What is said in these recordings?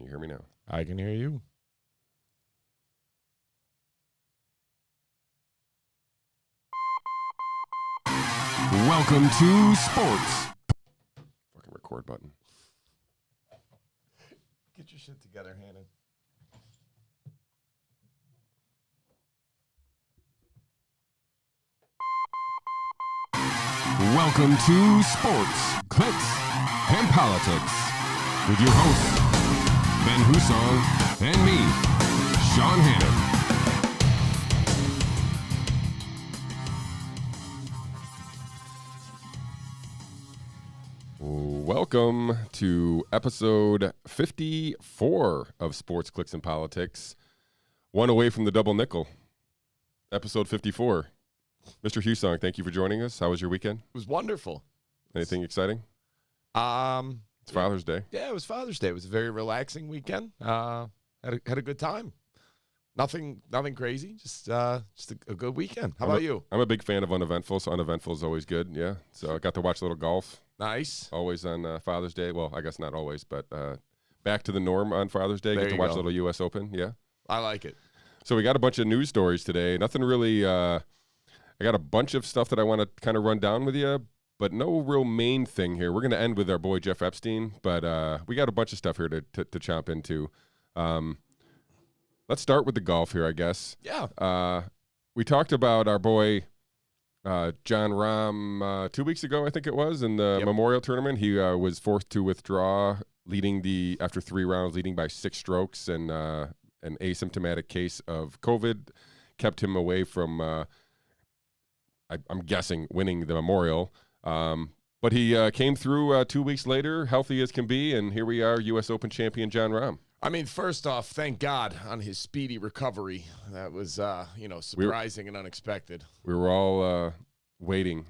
you hear me now? I can hear you. Welcome to sports. Fucking record button. Get your shit together, Hannon. Welcome to sports, clicks, and politics with your hosts, Ben Hussong and me, Shawn Hannon. Welcome to episode 54 of Sports, Clicks, and Politics. One away from the double nickel. Episode 54. Mr. Hussong, thank you for joining us. How was your weekend? It was wonderful. Anything exciting? It's Father's Day. Yeah, it was Father's Day. It was a very relaxing weekend. Had a good time. Nothing crazy. Just a good weekend. How about you? I'm a big fan of uneventful, so uneventful is always good. Yeah. So I got to watch a little golf. Nice. Always on Father's Day. Well, I guess not always, but back to the norm on Father's Day. There Get to you watch go. a little U.S. Open. Yeah. I like it. So we got a bunch of news stories today. Nothing really. I got a bunch of stuff that I want to kind of run down with you, but no real main thing here. We're going to end with our boy Jeff Epstein, but we got a bunch of stuff here to chomp into. Let's start with the golf here, I guess. Yeah. We talked about our boy John Rahm 2 weeks ago, I think it was, in the Memorial Tournament. He was forced to withdraw, after 3 rounds, leading by 6 strokes, and an asymptomatic case of COVID kept him away from. I'm guessing winning the Memorial, but he came through 2 weeks later, healthy as can be, and here we are, U.S. Open champion John Rahm. I mean, first off, thank God on his speedy recovery. That was, surprising and unexpected. We were all waiting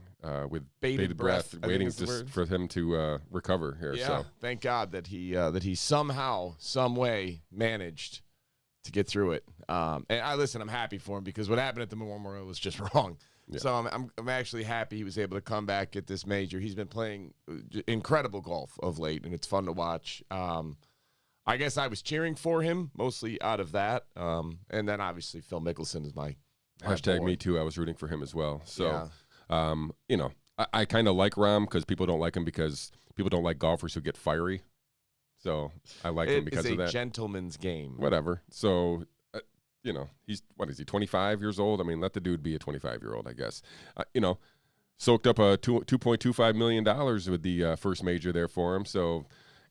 with bated breath waiting for him to recover here. Yeah, so. Thank God that he somehow, some way managed to get through it. And I'm happy for him because what happened at the Memorial was just wrong. Yeah. So I'm actually happy he was able to come back at this major. He's been playing incredible golf of late, and it's fun to watch. I guess I was cheering for him mostly out of that, and then obviously Phil Mickelson is my hashtag boy. Me too. I was rooting for him as well. So, I kind of like Rahm because people don't like him because people don't like golfers who get fiery. So I like him because of that. It's a gentleman's game. Whatever. So. He's, 25 years old? I mean, let the dude be a 25-year-old, I guess. Soaked up $2.25 million with the first major there for him. So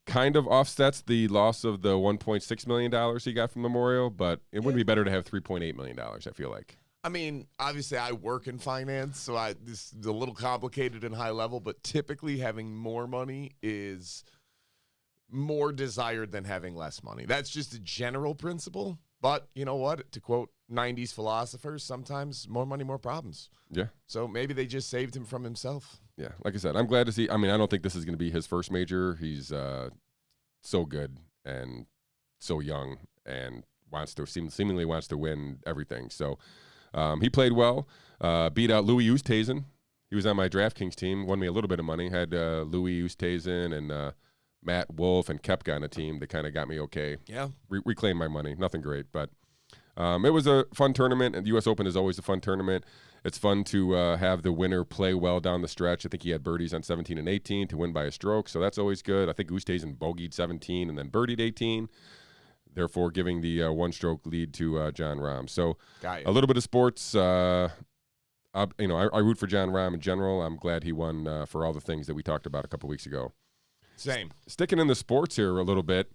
kind of offsets the loss of the $1.6 million he got from Memorial, but it would be better to have $3.8 million, I feel like. I mean, obviously I work in finance, so this is a little complicated and high level, but typically having more money is more desired than having less money. That's just a general principle. But you know what? To quote 90s philosophers, sometimes more money, more problems. Yeah. So maybe they just saved him from himself. Yeah. Like I said, I'm glad to see. I mean, I don't think this is going to be his first major. He's so good and so young and seemingly wants to win everything. So he played well, beat out Louis Oosthuizen. He was on my DraftKings team, won me a little bit of money. Had Louis Oosthuizen and Matt Wolf and Koepka on a team that kind of got me okay. Yeah. Reclaimed my money. Nothing great, but it was a fun tournament, and the U.S. Open is always a fun tournament. It's fun to have the winner play well down the stretch. I think he had birdies on 17 and 18 to win by a stroke, so that's always good. I think Oosthuizen bogeyed 17 and then birdied 18, therefore giving the one-stroke lead to John Rahm. So a little bit of sports. I root for John Rahm in general. I'm glad he won for all the things that we talked about a couple weeks ago. Same. Sticking in the sports here a little bit,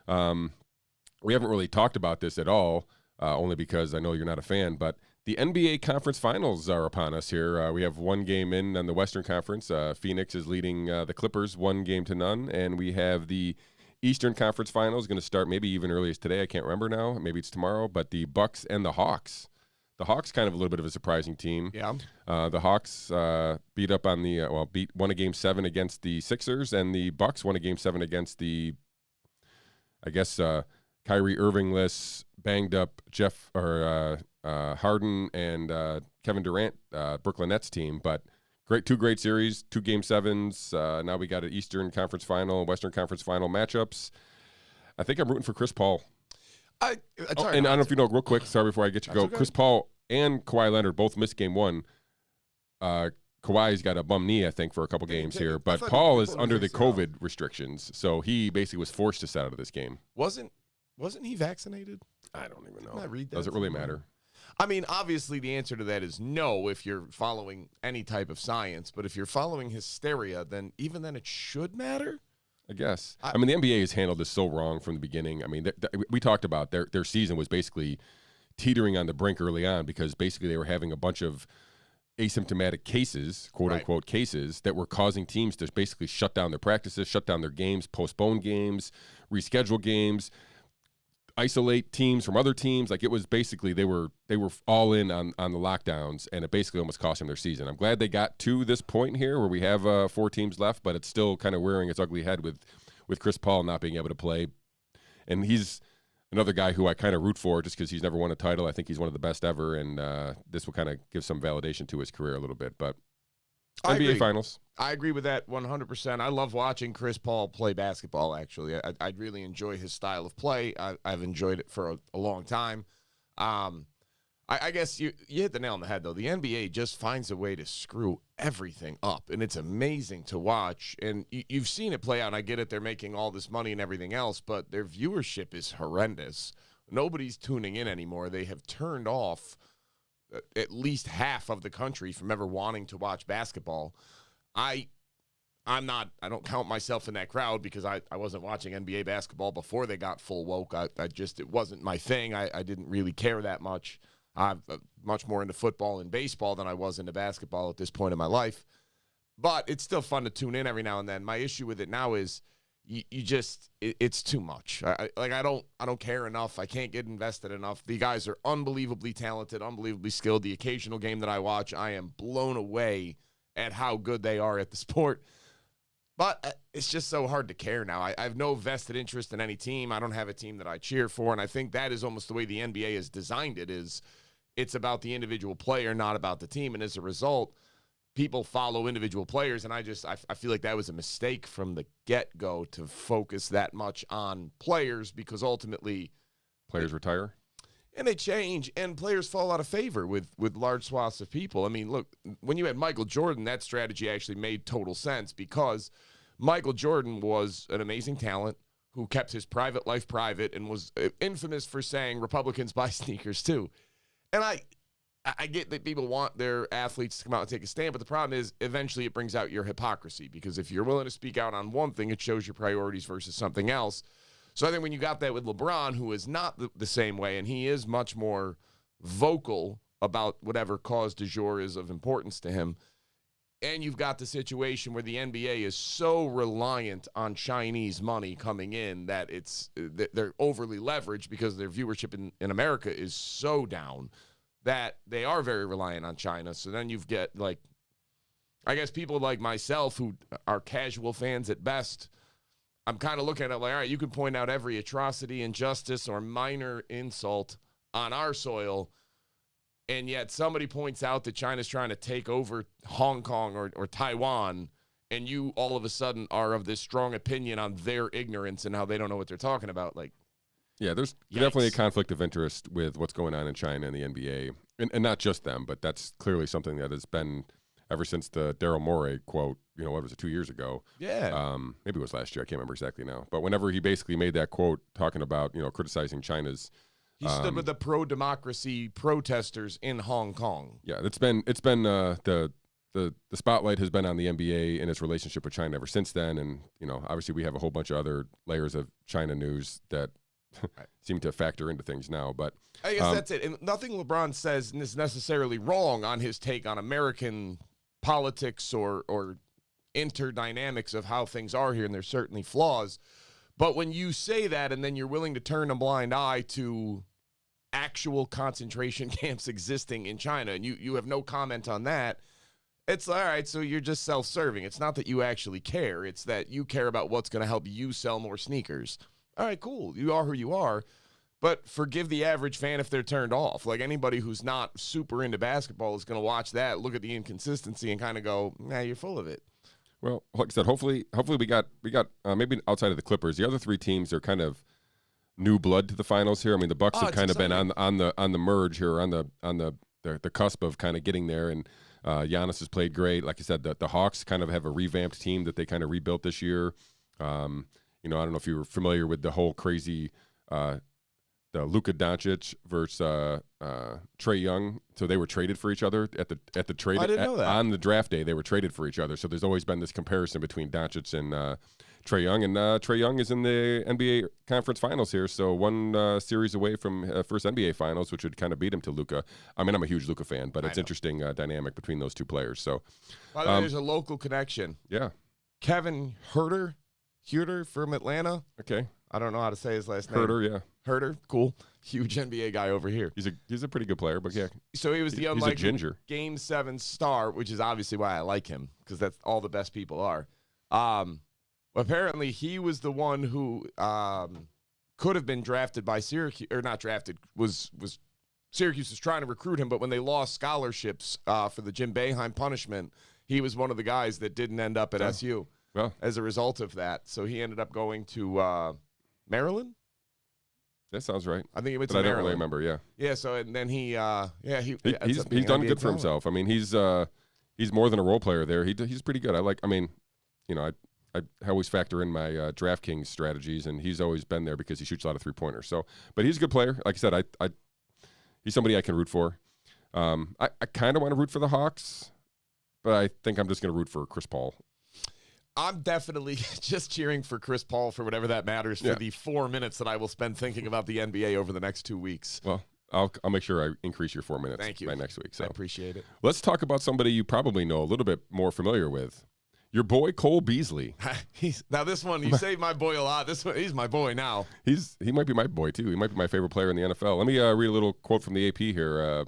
we haven't really talked about this at all, only because I know you're not a fan, but the NBA Conference Finals are upon us here. We have one game in on the Western Conference. Phoenix is leading the Clippers 1-0, and we have the Eastern Conference Finals going to start maybe even early as today. I can't remember now. Maybe it's tomorrow, but the Bucks and the Hawks. The Hawks kind of a little bit of a surprising team. Yeah. The Hawks won a Game 7 against the Sixers, and the Bucks won a Game 7 against the, Kyrie Irvingless, banged up Harden and Kevin Durant, Brooklyn Nets team. But two great series, 2 Game 7s. Now we got an Eastern Conference Final, Western Conference Final matchups. I think I'm rooting for Chris Paul. And I don't know if you know, real quick, sorry before I get you go. Okay. Chris Paul and Kawhi Leonard both missed game 1. Kawhi's got a bum knee, I think, for a couple games here, but Paul is under the COVID restrictions, so he basically was forced to sit out of this game. Wasn't he vaccinated? I don't even know. Didn't I read that Does it really somewhere? matter? I mean, obviously the answer to that is no if you're following any type of science, but if you're following hysteria, then even then it should matter. I guess. I mean, the NBA has handled this so wrong from the beginning. I mean, we talked about their season was basically teetering on the brink early on because basically they were having a bunch of asymptomatic cases, quote-unquote cases, that were causing teams to basically shut down their practices, shut down their games, postpone games, reschedule games, isolate teams from other teams. Like, it was basically they were all in on the lockdowns, and it basically almost cost them their season. I'm glad they got to this point here where we have 4 teams left, but it's still kind of rearing its ugly head with Chris Paul not being able to play. And he's another guy who I kind of root for just because he's never won a title. I think he's one of the best ever, and this will kind of give some validation to his career a little bit. But NBA Finals. I agree with that 100%. I love watching Chris Paul play basketball, actually. I really enjoy his style of play. I've enjoyed it for a long time. I guess you hit the nail on the head, though. The NBA just finds a way to screw everything up, and it's amazing to watch. And you've seen it play out, and I get it. They're making all this money and everything else, but their viewership is horrendous. Nobody's tuning in anymore. They have turned off at least half of the country from ever wanting to watch basketball. I don't count myself in that crowd because I wasn't watching NBA basketball before they got full woke. It wasn't my thing. I didn't really care that much. I'm much more into football and baseball than I was into basketball at this point in my life. But it's still fun to tune in every now and then. My issue with it now is it's too much. I don't care enough. I can't get invested enough. The guys are unbelievably talented, unbelievably skilled. The occasional game that I watch, I am blown away at how good they are at the sport. But it's just so hard to care now. I have no vested interest in any team. I don't have a team that I cheer for, and I think that is almost the way the NBA has designed it. It's about the individual player, not about the team, and as a result, people follow individual players, and I feel like that was a mistake from the get-go to focus that much on players because ultimately players retire. And they change, and players fall out of favor with large swaths of people. I mean, look, when you had Michael Jordan, that strategy actually made total sense because Michael Jordan was an amazing talent who kept his private life private and was infamous for saying Republicans buy sneakers too. And I get that people want their athletes to come out and take a stand, but the problem is eventually it brings out your hypocrisy because if you're willing to speak out on one thing, it shows your priorities versus something else. So I think when you got that with LeBron, who is not the same way, and he is much more vocal about whatever cause du jour is of importance to him, and you've got the situation where the NBA is so reliant on Chinese money coming in that they're overly leveraged because their viewership in America is so down that they are very reliant on China. So then you've get, like, I guess people like myself who are casual fans at best, I'm kind of looking at it like, all right, you can point out every atrocity, injustice, or minor insult on our soil, and yet somebody points out that China's trying to take over Hong Kong or Taiwan, and you all of a sudden are of this strong opinion on their ignorance and how they don't know what they're talking about. Like, yeah, there's definitely a conflict of interest with what's going on in China and the NBA, and not just them, but that's clearly something that has been ever since the Daryl Morey quote, what was it, 2 years ago? Yeah. Maybe it was last year. I can't remember exactly now. But whenever he basically made that quote talking about, criticizing China's. He stood with the pro-democracy protesters in Hong Kong. Yeah, it's been the spotlight has been on the NBA and its relationship with China ever since then. And, obviously we have a whole bunch of other layers of China news that seem to factor into things now. But I guess that's it. And nothing LeBron says is necessarily wrong on his take on American politics or interdynamics of how things are here, and there's certainly flaws. But when you say that and then you're willing to turn a blind eye to actual concentration camps existing in China, and you have no comment on that, it's all right, so you're just self-serving. It's not that you actually care. It's that you care about what's going to help you sell more sneakers. All right, cool. You are who you are. But forgive the average fan if they're turned off. Like, anybody who's not super into basketball is going to watch that, look at the inconsistency, and kind of go, nah, you're full of it. Well, like I said, hopefully we got maybe outside of the Clippers, the other 3 teams are kind of new blood to the finals here. I mean, the Bucks have kind of been on the merge here, on the cusp of kind of getting there, and Giannis has played great. Like I said, the Hawks kind of have a revamped team that they kind of rebuilt this year. I don't know if you were familiar with the whole crazy the Luka Doncic versus Trae Young. So they were traded for each other at the trade. I didn't know that. On the draft day. They were traded for each other. So there's always been this comparison between Doncic and Trae Young, and Trae Young is in the NBA Conference Finals here. So one series away from first NBA Finals, which would kind of beat him to Luka. I mean, I'm a huge Luka fan, but it's interesting dynamic between those two players. So, by the way, there's a local connection. Yeah, Kevin Huerter from Atlanta. Okay. I don't know how to say his last name. Huerter, cool. Huge NBA guy over here. He's a pretty good player, but yeah. So he was the unlikely ginger. Game 7 star, which is obviously why I like him, because that's all the best people are. Apparently, he was the one who could have been drafted by Syracuse, or not drafted, Syracuse was trying to recruit him, but when they lost scholarships for the Jim Boeheim punishment, he was one of the guys that didn't end up at SU. Well, as a result of that. So he ended up going to Maryland. That sounds right. I think he went to Maryland. I don't don't really remember, yeah. Yeah, so and then he's done good for himself. I mean, he's more than a role player there. He's pretty good. I always factor in my DraftKings strategies, and he's always been there because he shoots a lot of three-pointers. So, but he's a good player. Like I said, he's somebody I can root for. I kind of want to root for the Hawks, but I think I'm just going to root for Chris Paul. I'm definitely just cheering for Chris Paul for whatever that matters for the 4 minutes that I will spend thinking about the NBA over the next 2 weeks. Well, I'll make sure I increase your 4 minutes. Thank you. By next week. So I appreciate it. Let's talk about somebody you probably know a little bit more familiar with. Your boy Cole Beasley. Now this one, you say my boy a lot. This one, he's my boy now. He might be my boy too. He might be my favorite player in the NFL. Let me read a little quote from the AP here.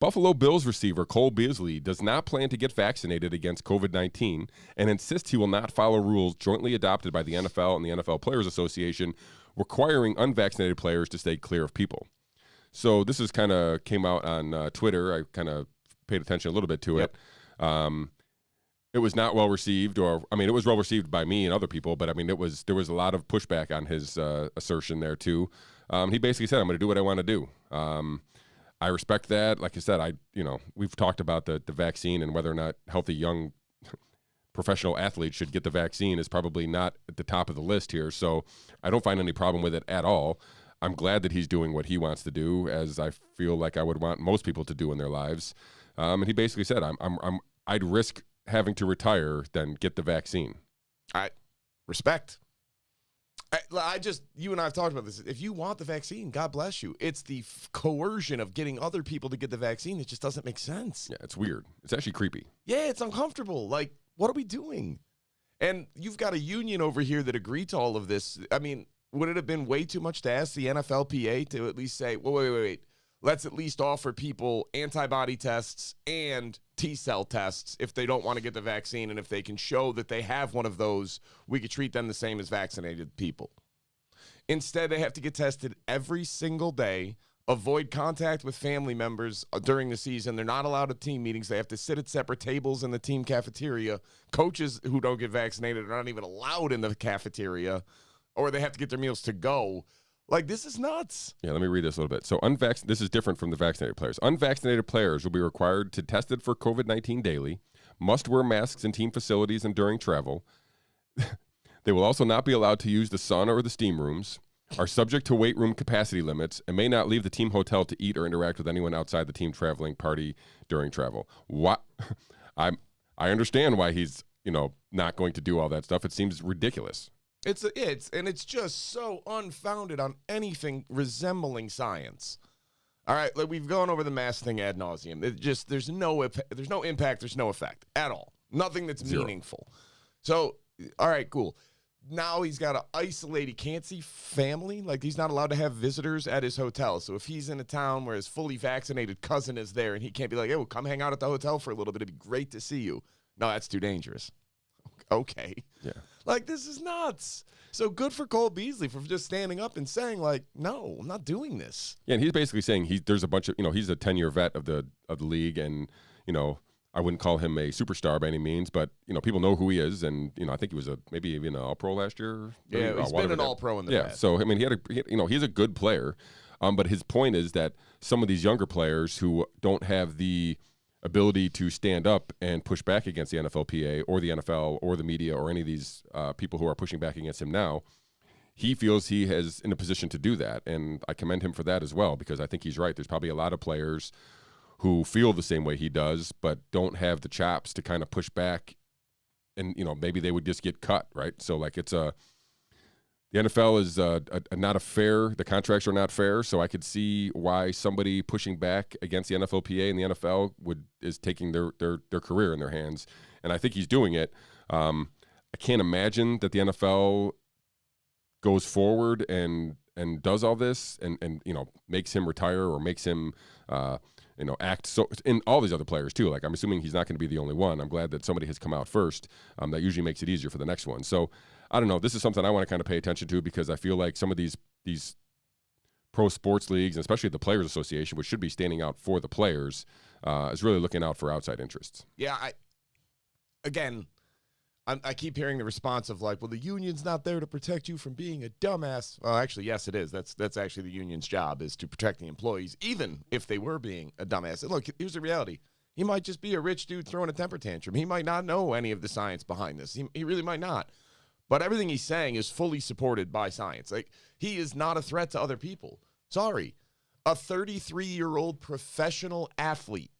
Buffalo Bills receiver Cole Beasley does not plan to get vaccinated against COVID-19 and insists he will not follow rules jointly adopted by the NFL and the NFL Players Association requiring unvaccinated players to stay clear of people. So this is kind of came out on Twitter. I kind of paid attention a little bit to it. It was not well received, it was well received by me and other people, but I mean, there was a lot of pushback on his assertion there too. He basically said, "I'm going to do what I want to do." I respect that. Like I said, we've talked about the vaccine and whether or not healthy young professional athletes should get the vaccine is probably not at the top of the list here. So I don't find any problem with it at all. I'm glad that he's doing what he wants to do, as I feel like I would want most people to do in their lives. And he basically said, I'd risk having to retire than get the vaccine. I respect. You and I have talked about this. If you want the vaccine, God bless you. It's the coercion of getting other people to get the vaccine that just doesn't make sense. Yeah, it's weird. It's actually creepy. Yeah, it's uncomfortable. Like, what are we doing? And you've got a union over here that agreed to all of this. I mean, would it have been way too much to ask the NFLPA to at least say, wait. Let's at least offer people antibody tests and T-cell tests if they don't want to get the vaccine, and if they can show that they have one of those, we could treat them the same as vaccinated people. Instead, they have to get tested every single day, avoid contact with family members during the season. They're not allowed at team meetings. They have to sit at separate tables in the team cafeteria. Coaches who don't get vaccinated are not even allowed in the cafeteria, or they have to get their meals to go. Like, this is nuts. Yeah, let me read this a little bit. So this is different from the vaccinated players. Unvaccinated players will be required to test it for COVID-19 daily, must wear masks in team facilities and during travel. They will also not be allowed to use the sauna or the steam rooms, are subject to weight room capacity limits, and may not leave the team hotel to eat or interact with anyone outside the team traveling party during travel. What? I understand why he's, not going to do all that stuff. It seems ridiculous. It's just so unfounded on anything resembling science. All right, like we've gone over the mask thing ad nauseum. There's no impact, there's no effect at all. Nothing that's meaningful. So, all right, cool. Now he's got to isolate. He can't see family. Like, he's not allowed to have visitors at his hotel. So if he's in a town where his fully vaccinated cousin is there, and he can't be like, "Hey, well, come hang out at the hotel for a little bit. It'd be great to see you." No, that's too dangerous. Okay. Yeah. Like, this is nuts. So good for Cole Beasley for just standing up and saying, like, no, I'm not doing this. Yeah, and he's basically saying there's a bunch of, he's a 10-year vet of the league, and, I wouldn't call him a superstar by any means, but people know who he is, and I think he was maybe even an All-Pro last year. Yeah, he's been an All-Pro in the past. So I mean, he's a good player, but his point is that some of these younger players who don't have the ability to stand up and push back against the NFLPA or the NFL or the media or any of these people who are pushing back against him now, he feels he is in a position to do that, and I commend him for that as well, because I think he's right. There's probably a lot of players who feel the same way he does, but don't have the chops to kind of push back, and maybe they would just get cut, right? So like the NFL is not a fair. The contracts are not fair, so I could see why somebody pushing back against the NFLPA and the NFL is taking their career in their hands, and I think he's doing it. I can't imagine that the NFL goes forward and does all this and makes him retire or makes him act so in all these other players too. Like, I'm assuming he's not going to be the only one. I'm glad that somebody has come out first. That usually makes it easier for the next one. So I don't know. This is something I want to kind of pay attention to, because I feel like some of these pro sports leagues, and especially the Players Association, which should be standing out for the players, is really looking out for outside interests. Yeah, I keep hearing the response of like, well, the union's not there to protect you from being a dumbass. Well, actually, yes, it is. That's actually the union's job, is to protect the employees, even if they were being a dumbass. And look, here's the reality. He might just be a rich dude throwing a temper tantrum. He might not know any of the science behind this. He really might not. But everything he's saying is fully supported by science. Like, he is not a threat to other people. Sorry. A 33-year-old professional athlete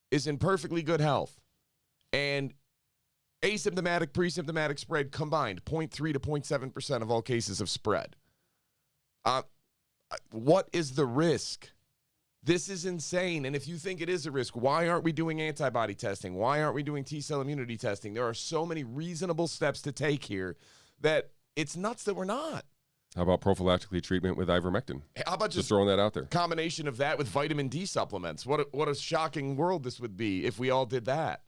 is in perfectly good health. And asymptomatic, pre-symptomatic spread combined, 0.3 to 0.7% of all cases of spread. What is the risk? This is insane. And if you think it is a risk, why aren't we doing antibody testing? Why aren't we doing T-cell immunity testing? There are so many reasonable steps to take here that it's nuts that we're not. How about prophylactically treatment with ivermectin? How about just throwing that out there? Combination of that with vitamin D supplements. What a shocking world this would be if we all did that.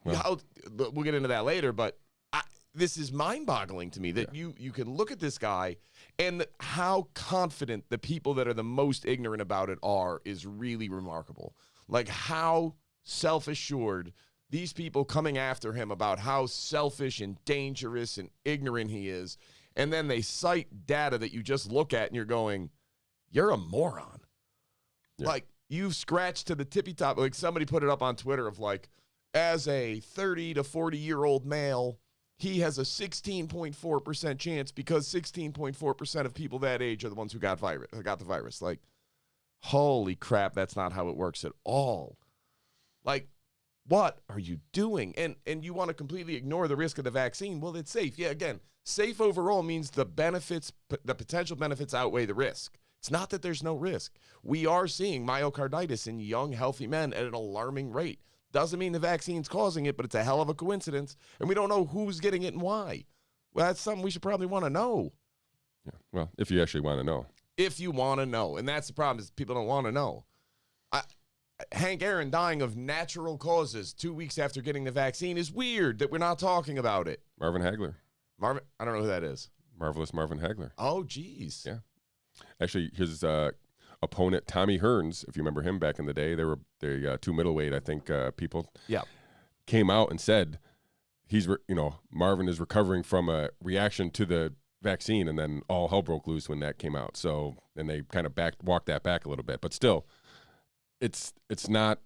Yeah, we'll get into that later, but this is mind-boggling to me that you can look at this guy, and how confident the people that are the most ignorant about it is really remarkable. Like, how self-assured these people coming after him about how selfish and dangerous and ignorant he is, and then they cite data that you just look at and you're going, you're a moron. Yeah. Like, you've scratched to the tippy top. Like, somebody put it up on Twitter of like, as a 30 to 40-year-old male, he has a 16.4% chance, because 16.4% of people that age are the ones who got the virus. Like, holy crap, that's not how it works at all. Like, what are you doing? And you want to completely ignore the risk of the vaccine. Well, it's safe. Yeah, again, safe overall means the potential benefits outweigh the risk. It's not that there's no risk. We are seeing myocarditis in young, healthy men at an alarming rate. Doesn't mean the vaccine's causing it, but it's a hell of a coincidence, and we don't know who's getting it and why. Well, that's something we should probably want to know. Yeah. Well, if you actually want to know. If you want to know, and that's the problem, is people don't want to know. Hank Aaron dying of natural causes 2 weeks after getting the vaccine is weird that we're not talking about it. Marvin Hagler. I don't know who that is. Marvelous Marvin Hagler. Oh, geez. Yeah. Actually, his opponent Tommy Hearns, if you remember him back in the day, they were the two middleweight, I think, people. Yeah, came out and said Marvin is recovering from a reaction to the vaccine, and then all hell broke loose when that came out. So, and they kind of walked that back a little bit, but still, it's not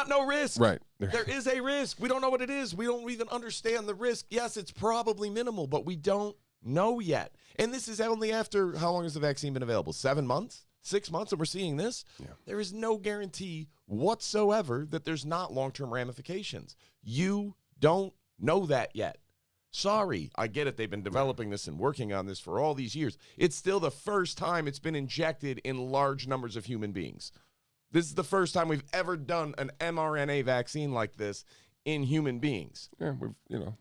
no risk. Right. There is a risk. We don't know what it is. We don't even understand the risk. Yes, it's probably minimal, but we don't know yet. And this is only after, how long has the vaccine been available? 7 months? 6 months, and we're seeing this? Yeah. There is no guarantee whatsoever that there's not long-term ramifications. You don't know that yet. Sorry, I get it. They've been developing this and working on this for all these years. It's still the first time it's been injected in large numbers of human beings. This is the first time we've ever done an mRNA vaccine like this in human beings. Yeah, we've,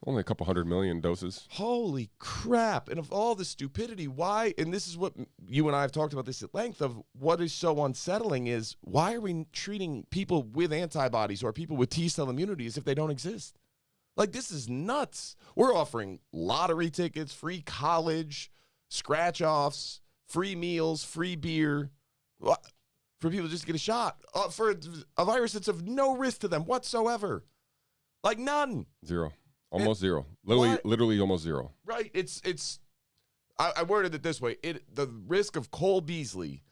only a couple 100 million doses. Holy crap. And of all the stupidity, why, and this is what you and I have talked about this at length, of what is so unsettling is, why are we treating people with antibodies or people with T-cell immunity as if they don't exist? Like, this is nuts. We're offering lottery tickets, free college, scratch-offs, free meals, free beer. for people just to get a shot for a virus that's of no risk to them whatsoever. Like none. Zero. Almost zero. Literally almost zero. Right. I worded it this way. The risk of Cole Beasley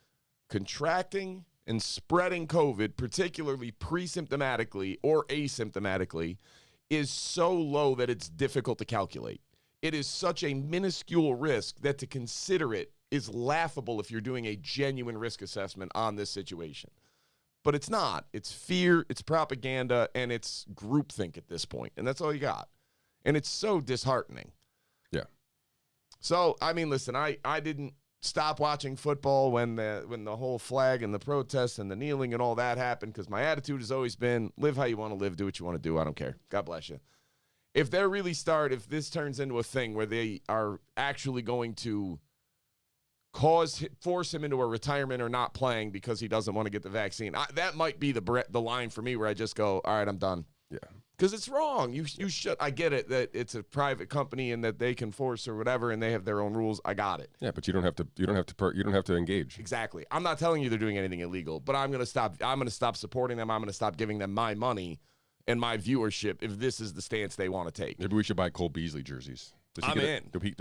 contracting and spreading COVID, particularly pre-symptomatically or asymptomatically, is so low that it's difficult to calculate. It is such a minuscule risk that to consider it is laughable if you're doing a genuine risk assessment on this situation. But it's not. It's fear, it's propaganda, and it's groupthink at this point. And that's all you got. And it's so disheartening. Yeah. So, I mean, listen, I didn't stop watching football when the whole flag and the protests and the kneeling and all that happened, because my attitude has always been, live how you want to live, do what you want to do. I don't care. God bless you. If if this turns into a thing where they are actually going to force him into a retirement or not playing because he doesn't want to get the vaccine, that might be the line for me where I just go, all right, I'm done. Yeah. Because it's wrong. You should. I get it that it's a private company and that they can force or whatever, and they have their own rules. I got it. Yeah, but you don't have to engage. Exactly. I'm not telling you they're doing anything illegal, but I'm gonna stop supporting them. I'm gonna stop giving them my money and my viewership if this is the stance they want to take. Maybe we should buy Cole Beasley jerseys. Does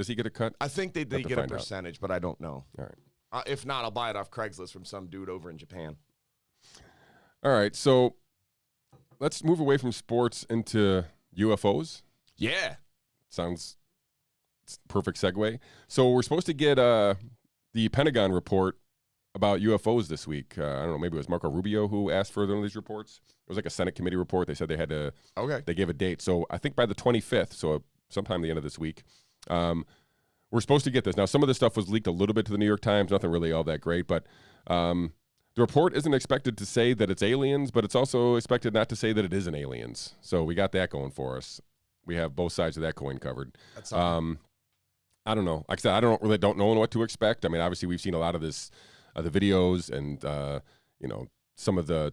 he get a cut? I think they get a percentage, but I don't know. All right. If not, I'll buy it off Craigslist from some dude over in Japan. All right. So let's move away from sports into UFOs. Yeah. Sounds perfect segue. So we're supposed to get the Pentagon report about UFOs this week. I don't know, maybe it was Marco Rubio who asked for one of these reports. It was like a Senate committee report. They said they had to. Okay. They gave a date. So I think by the 25th, so sometime the end of this week, we're supposed to get this. Now, some of this stuff was leaked a little bit to the New York Times. Nothing really all that great, but the report isn't expected to say that it's aliens, but it's also expected not to say that it isn't aliens. So we got that going for us. We have both sides of that coin covered. That's I don't know. Like I said, I don't know what to expect. I mean, obviously we've seen a lot of this, the videos and some of the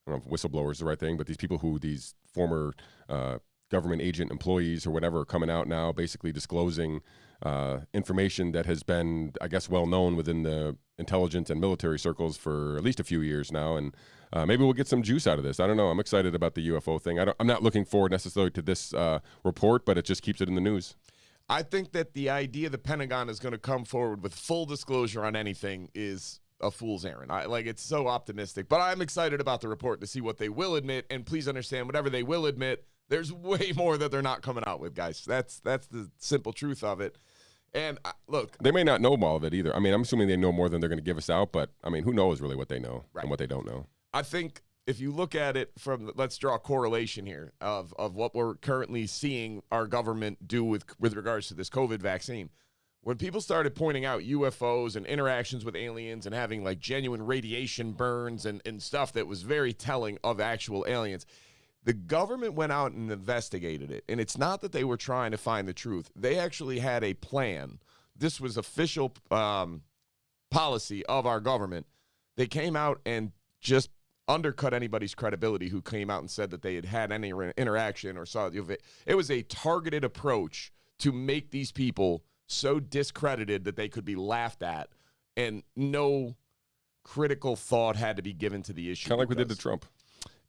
I don't know if whistleblowers is the right thing, but these former government agent employees or whatever are coming out now basically disclosing information that has been, I guess, well known within the intelligence and military circles for at least a few years now. And maybe we'll get some juice out of this. I don't know. I'm excited about the UFO thing. I'm not looking forward necessarily to this report, but it just keeps it in the news. I think that the idea the Pentagon is going to come forward with full disclosure on anything is a fool's errand. It's so optimistic, but I'm excited about the report to see what they will admit. And please understand, whatever they will admit, there's way more that they're not coming out with, guys. That's the simple truth of it. And look, they may not know all of it either. I mean, I'm assuming they know more than they're going to give us out, but I mean, who knows really what they know and what they don't know. I think if you look at it let's draw a correlation here of what we're currently seeing our government do with regards to this COVID vaccine. When people started pointing out UFOs and interactions with aliens and having like genuine radiation burns and stuff that was very telling of actual aliens, the government went out and investigated it. And it's not that they were trying to find the truth. They actually had a plan. This was official policy of our government. They came out and just undercut anybody's credibility who came out and said that they had any interaction or saw it. It was a targeted approach to make these people so discredited that they could be laughed at, and no critical thought had to be given to the issue. Kind of like we did to Trump.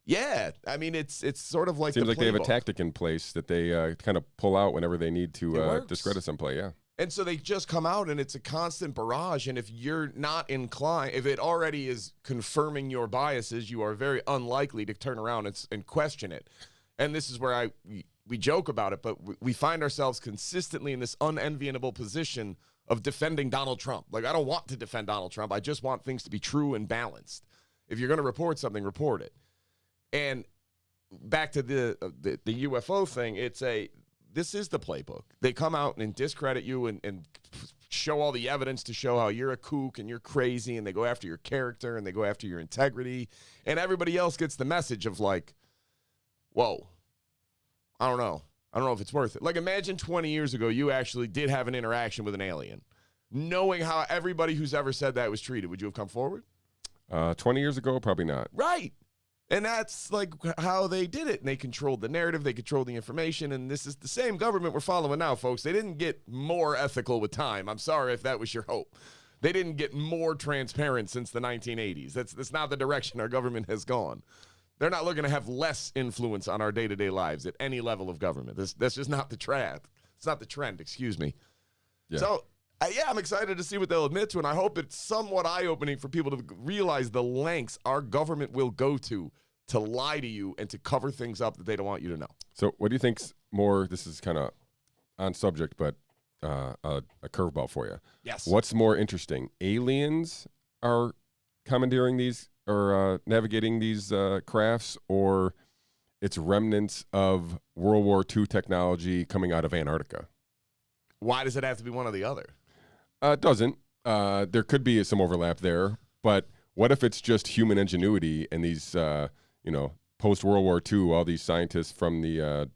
Yeah, I mean, it's sort of like seems the like they have a tactic in place that they kind of pull out whenever they need to discredit some play. Yeah. And so they just come out and it's a constant barrage. And if you're not inclined, if it already is confirming your biases, you are very unlikely to turn around and question it. And this is where we joke about it, but we find ourselves consistently in this unenviable position of defending Donald Trump. Like, I don't want to defend Donald Trump. I just want things to be true and balanced. If you're going to report something, report it. And back to the UFO thing, this is the playbook. They come out and discredit you and show all the evidence to show how you're a kook and you're crazy, and they go after your character and they go after your integrity, and everybody else gets the message of like, whoa, I don't know if it's worth it. Like, imagine 20 years ago you actually did have an interaction with an alien. Knowing how everybody who's ever said that was treated, would you have come forward? 20 years ago, probably not. Right. And that's like how they did it. And they controlled the narrative. They controlled the information. And this is the same government we're following now, folks. They didn't get more ethical with time. I'm sorry if that was your hope. They didn't get more transparent since the 1980s. That's not the direction our government has gone. They're not looking to have less influence on our day-to-day lives at any level of government. That's just not the trend. It's not the trend, excuse me. Yeah. So, I'm excited to see what they'll admit to, and I hope it's somewhat eye-opening for people to realize the lengths our government will go to lie to you and to cover things up that they don't want you to know. So what do you think's more, this is kind of on subject, but a curveball for you. Yes. What's more interesting? Aliens are commandeering these or navigating these crafts, or it's remnants of World War II technology coming out of Antarctica? Why does it have to be one or the other? It doesn't. There could be some overlap there, but what if it's just human ingenuity and these, post-World War II, all these scientists from the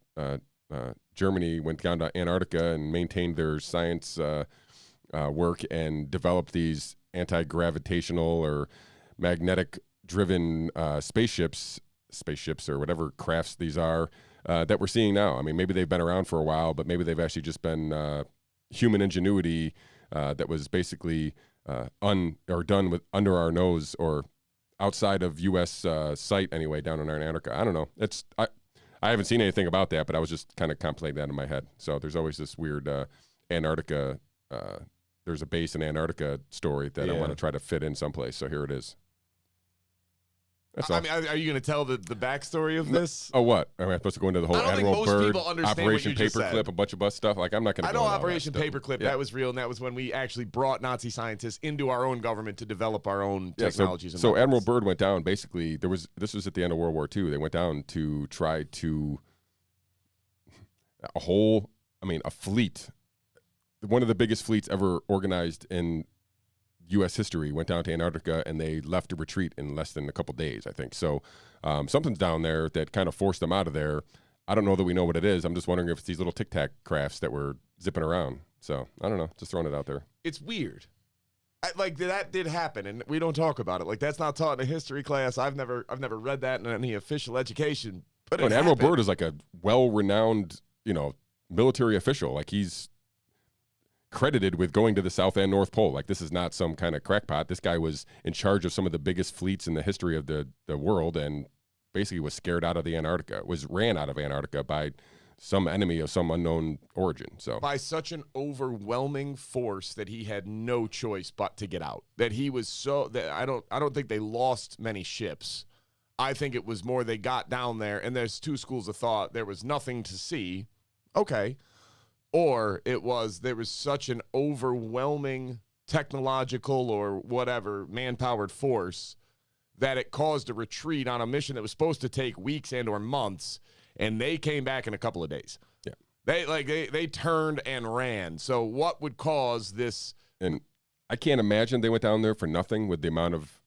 Germany went down to Antarctica and maintained their science work and developed these anti-gravitational or magnetic-driven spaceships or whatever crafts these are that we're seeing now. I mean, maybe they've been around for a while, but maybe they've actually just been human ingenuity that was basically done with under our nose or outside of U.S. sight anyway, down in Antarctica. I don't know. I haven't seen anything about that, but I was just kind of contemplating that in my head. So there's always this weird Antarctica. There's a base in Antarctica story that I want to try to fit in someplace. So here it is. That's I mean, are you going to tell the backstory of this? Oh, what? Am I supposed to go into the whole I don't think Admiral most Byrd, people understand Operation what you just said. Paperclip, a bunch of bus stuff? Like, I'm not going to I go know into all Operation that Paperclip, Yeah. that was real, and that was when we actually brought Nazi scientists into our own government to develop our own technologies. So and Admiral Byrd went down, basically, this was at the end of World War II. They went down to try to a fleet, one of the biggest fleets ever organized in U.S. history, went down to Antarctica, and they left to retreat in less than a couple days, I think. So something's down there that kind of forced them out of there. I don't know that we know what it is. I'm just wondering if it's these little Tic Tac crafts that were zipping around. So I don't know. Just throwing it out there. It's weird. That did happen, and we don't talk about it. Like, that's not taught in a history class. I've never read that in any official education. But and Admiral Byrd is like a well-renowned, military official. Like, he's credited with going to the South and North Pole. Like, this is not some kind of crackpot. This guy was in charge of some of the biggest fleets in the history of the world, and basically was scared out of the Antarctica, ran out of Antarctica by some enemy of some unknown origin. So by such an overwhelming force that he had no choice but to get out. That he was I don't think they lost many ships. I think it was more they got down there, and there's two schools of thought. There was nothing to see. Okay. Or there was such an overwhelming technological or whatever man-powered force that it caused a retreat on a mission that was supposed to take weeks and or months, and they came back in a couple of days. Yeah. They turned and ran. So what would cause this? And I can't imagine they went down there for nothing with the amount of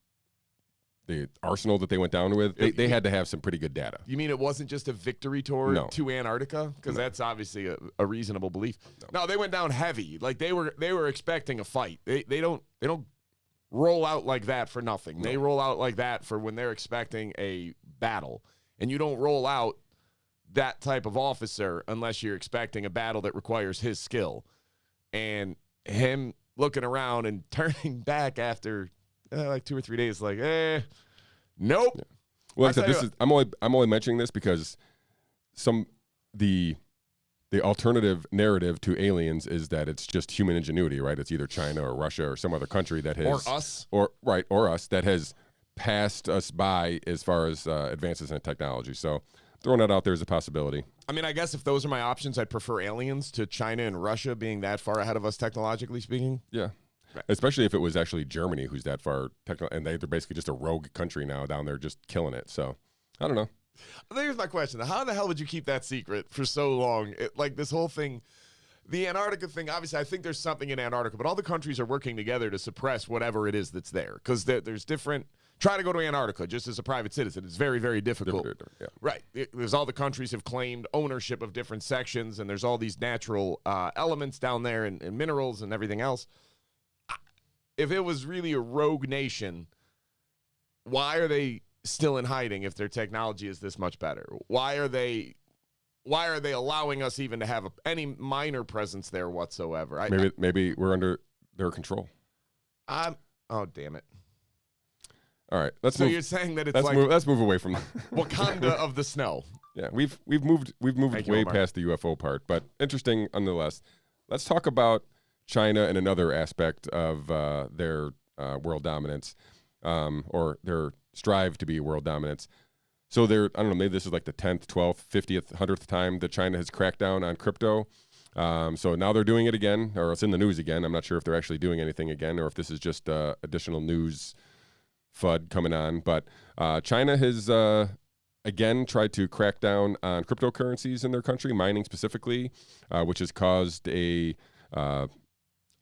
the arsenal that they went down with. They had to have some pretty good data. You mean it wasn't just a victory tour to Antarctica? Because that's obviously a reasonable belief. No, they went down heavy. Like, they were expecting a fight. They don't roll out like that for nothing. No. They roll out like that for when they're expecting a battle. And you don't roll out that type of officer unless you're expecting a battle that requires his skill. And him looking around and turning back after like 2 or 3 days, like, nope. Yeah. Well, like I said, I'm only mentioning this because the alternative narrative to aliens is that it's just human ingenuity, right? It's either China or Russia or some other country that has or us that has passed us by as far as advances in technology. So throwing that out there is a possibility. I mean, I guess if those are my options, I'd prefer aliens to China and Russia being that far ahead of us technologically speaking. Yeah. Right. Especially if it was actually Germany who's that far and they're basically just a rogue country now down there just killing it. So I don't know. Here's my question. How the hell would you keep that secret for so long? Like, this whole thing, the Antarctica thing, obviously I think there's something in Antarctica, but all the countries are working together to suppress whatever it is that's there. Because there's different, try to go to Antarctica just as a private citizen. It's very, very difficult. Yeah. Right. There's all the countries have claimed ownership of different sections, and there's all these natural elements down there and minerals and everything else. If it was really a rogue nation, why are they still in hiding if their technology is this much better? Why are they allowing us even to have any minor presence there whatsoever? Maybe we're under their control. Oh, damn it. All right, let's So move. you're saying that it's Let's like move. Let's move away from. Wakanda of the snow. Yeah, we've moved Thank you, way Omar. past the UFO part, but interesting nonetheless. Let's talk about China and another aspect of their world dominance, or their strive to be world dominance. So I don't know, maybe this is like the 10th, 12th, 50th, 100th time that China has cracked down on crypto. So now they're doing it again, or it's in the news again. I'm not sure if they're actually doing anything again, or if this is just additional news FUD coming on. But China has again tried to crack down on cryptocurrencies in their country, mining specifically, which has caused a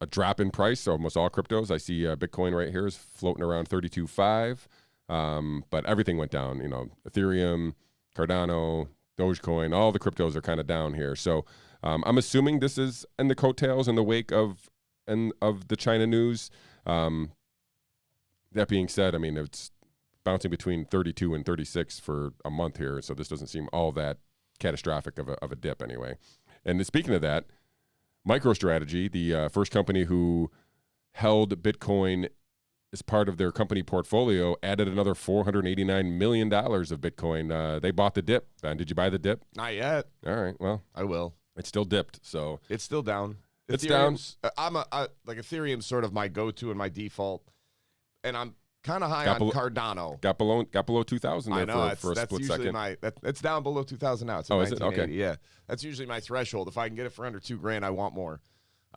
drop in price. So almost all cryptos. I see Bitcoin right here is floating around 32.5. But everything went down, Ethereum, Cardano, Dogecoin, all the cryptos are kind of down here. So I'm assuming this is in the coattails in the wake of the China news. That being said, I mean, it's bouncing between 32 and 36 for a month here. So this doesn't seem all that catastrophic of a dip anyway. And speaking of that, MicroStrategy, the first company who held Bitcoin as part of their company portfolio, added another $489 million of Bitcoin. They bought the dip. Ben, did you buy the dip? Not yet. All right. Well, I will. it's still dipped. So It's still down. It's down. Like Ethereum's sort of my go-to and my default, and I'm kind of high on Cardano. got below 2,000 there I know for a that's split usually second. it's down below 2,000 now. It's at Oh, is it? 1980. Okay. Yeah, that's usually my threshold. If I can get it for under $2,000, I want more.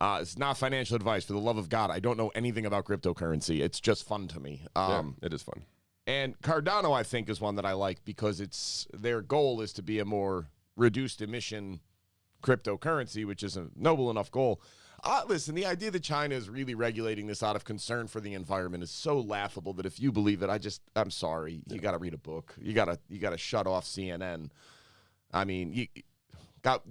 It's not financial advice. For the love of God, I don't know anything about cryptocurrency. It's just fun to me. Yeah, it is fun. And Cardano, I think, is one that I like because their goal is to be a more reduced emission cryptocurrency, which is a noble enough goal. Listen, the idea that China is really regulating this out of concern for the environment is so laughable that if you believe it, I'm sorry. You got to read a book. You got to shut off CNN. I mean,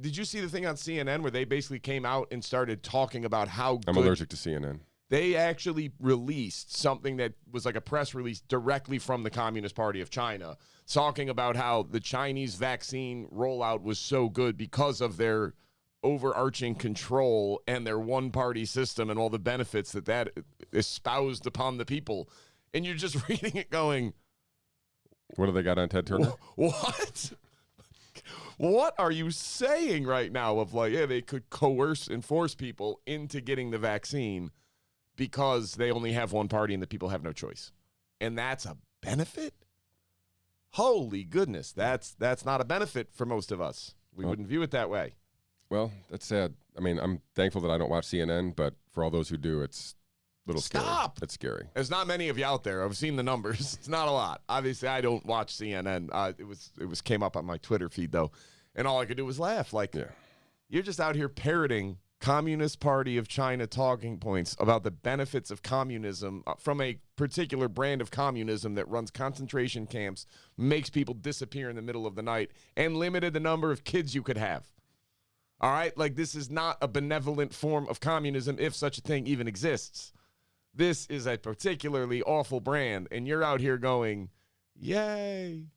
did you see the thing on CNN where they basically came out and started talking about how I'm allergic to CNN. They actually released something that was like a press release directly from the Communist Party of China, talking about how the Chinese vaccine rollout was so good because of their overarching control and their one-party system and all the benefits that espoused upon the people. And you're just reading it going, what do they got on Ted Turner? What? What are you saying right now of like, yeah, they could coerce and force people into getting the vaccine because they only have one party and the people have no choice. And that's a benefit? Holy goodness, that's not a benefit for most of us. We wouldn't view it that way. Well, that's sad. I mean, I'm thankful that I don't watch CNN, but for all those who do, it's a little scary. It's scary. There's not many of you out there. I've seen the numbers. It's not a lot. Obviously, I don't watch CNN. It came up on my Twitter feed, though, and all I could do was laugh. Like, You're just out here parroting Communist Party of China talking points about the benefits of communism from a particular brand of communism that runs concentration camps, makes people disappear in the middle of the night, and limited the number of kids you could have. All right? Like, this is not a benevolent form of communism, if such a thing even exists. This is a particularly awful brand, and you're out here going, yay,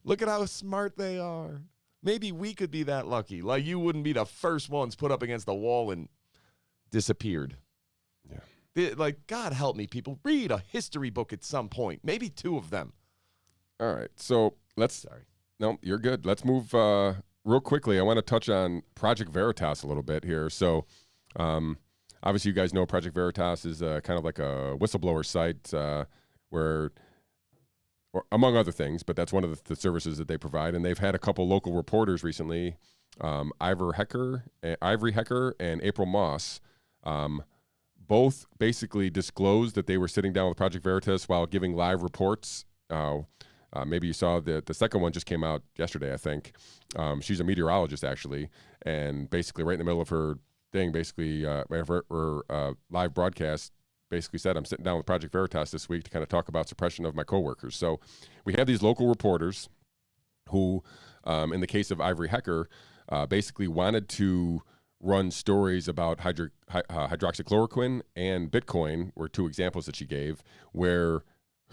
look at how smart they are. Maybe we could be that lucky. Like, you wouldn't be the first ones put up against the wall and disappeared. Yeah. Like, God help me, people. Read a history book at some point. Maybe 2 of them. All right. So Sorry. No, you're good. Let's move real quickly. I want to touch on Project Veritas a little bit here. So obviously you guys know Project Veritas is kind of like a whistleblower site where, or among other things, but that's one of the services that they provide. And they've had a couple local reporters recently, Ivory Hecker and April Moss, both basically disclosed that they were sitting down with Project Veritas while giving live reports. Maybe you saw the second one just came out yesterday, I think. She's a meteorologist, actually, and basically right in the middle of her thing, basically, her live broadcast, basically said, I'm sitting down with Project Veritas this week to kind of talk about suppression of my coworkers. So we have these local reporters who, in the case of Ivory Hecker, basically wanted to run stories about hydroxychloroquine and Bitcoin, were 2 examples that she gave, where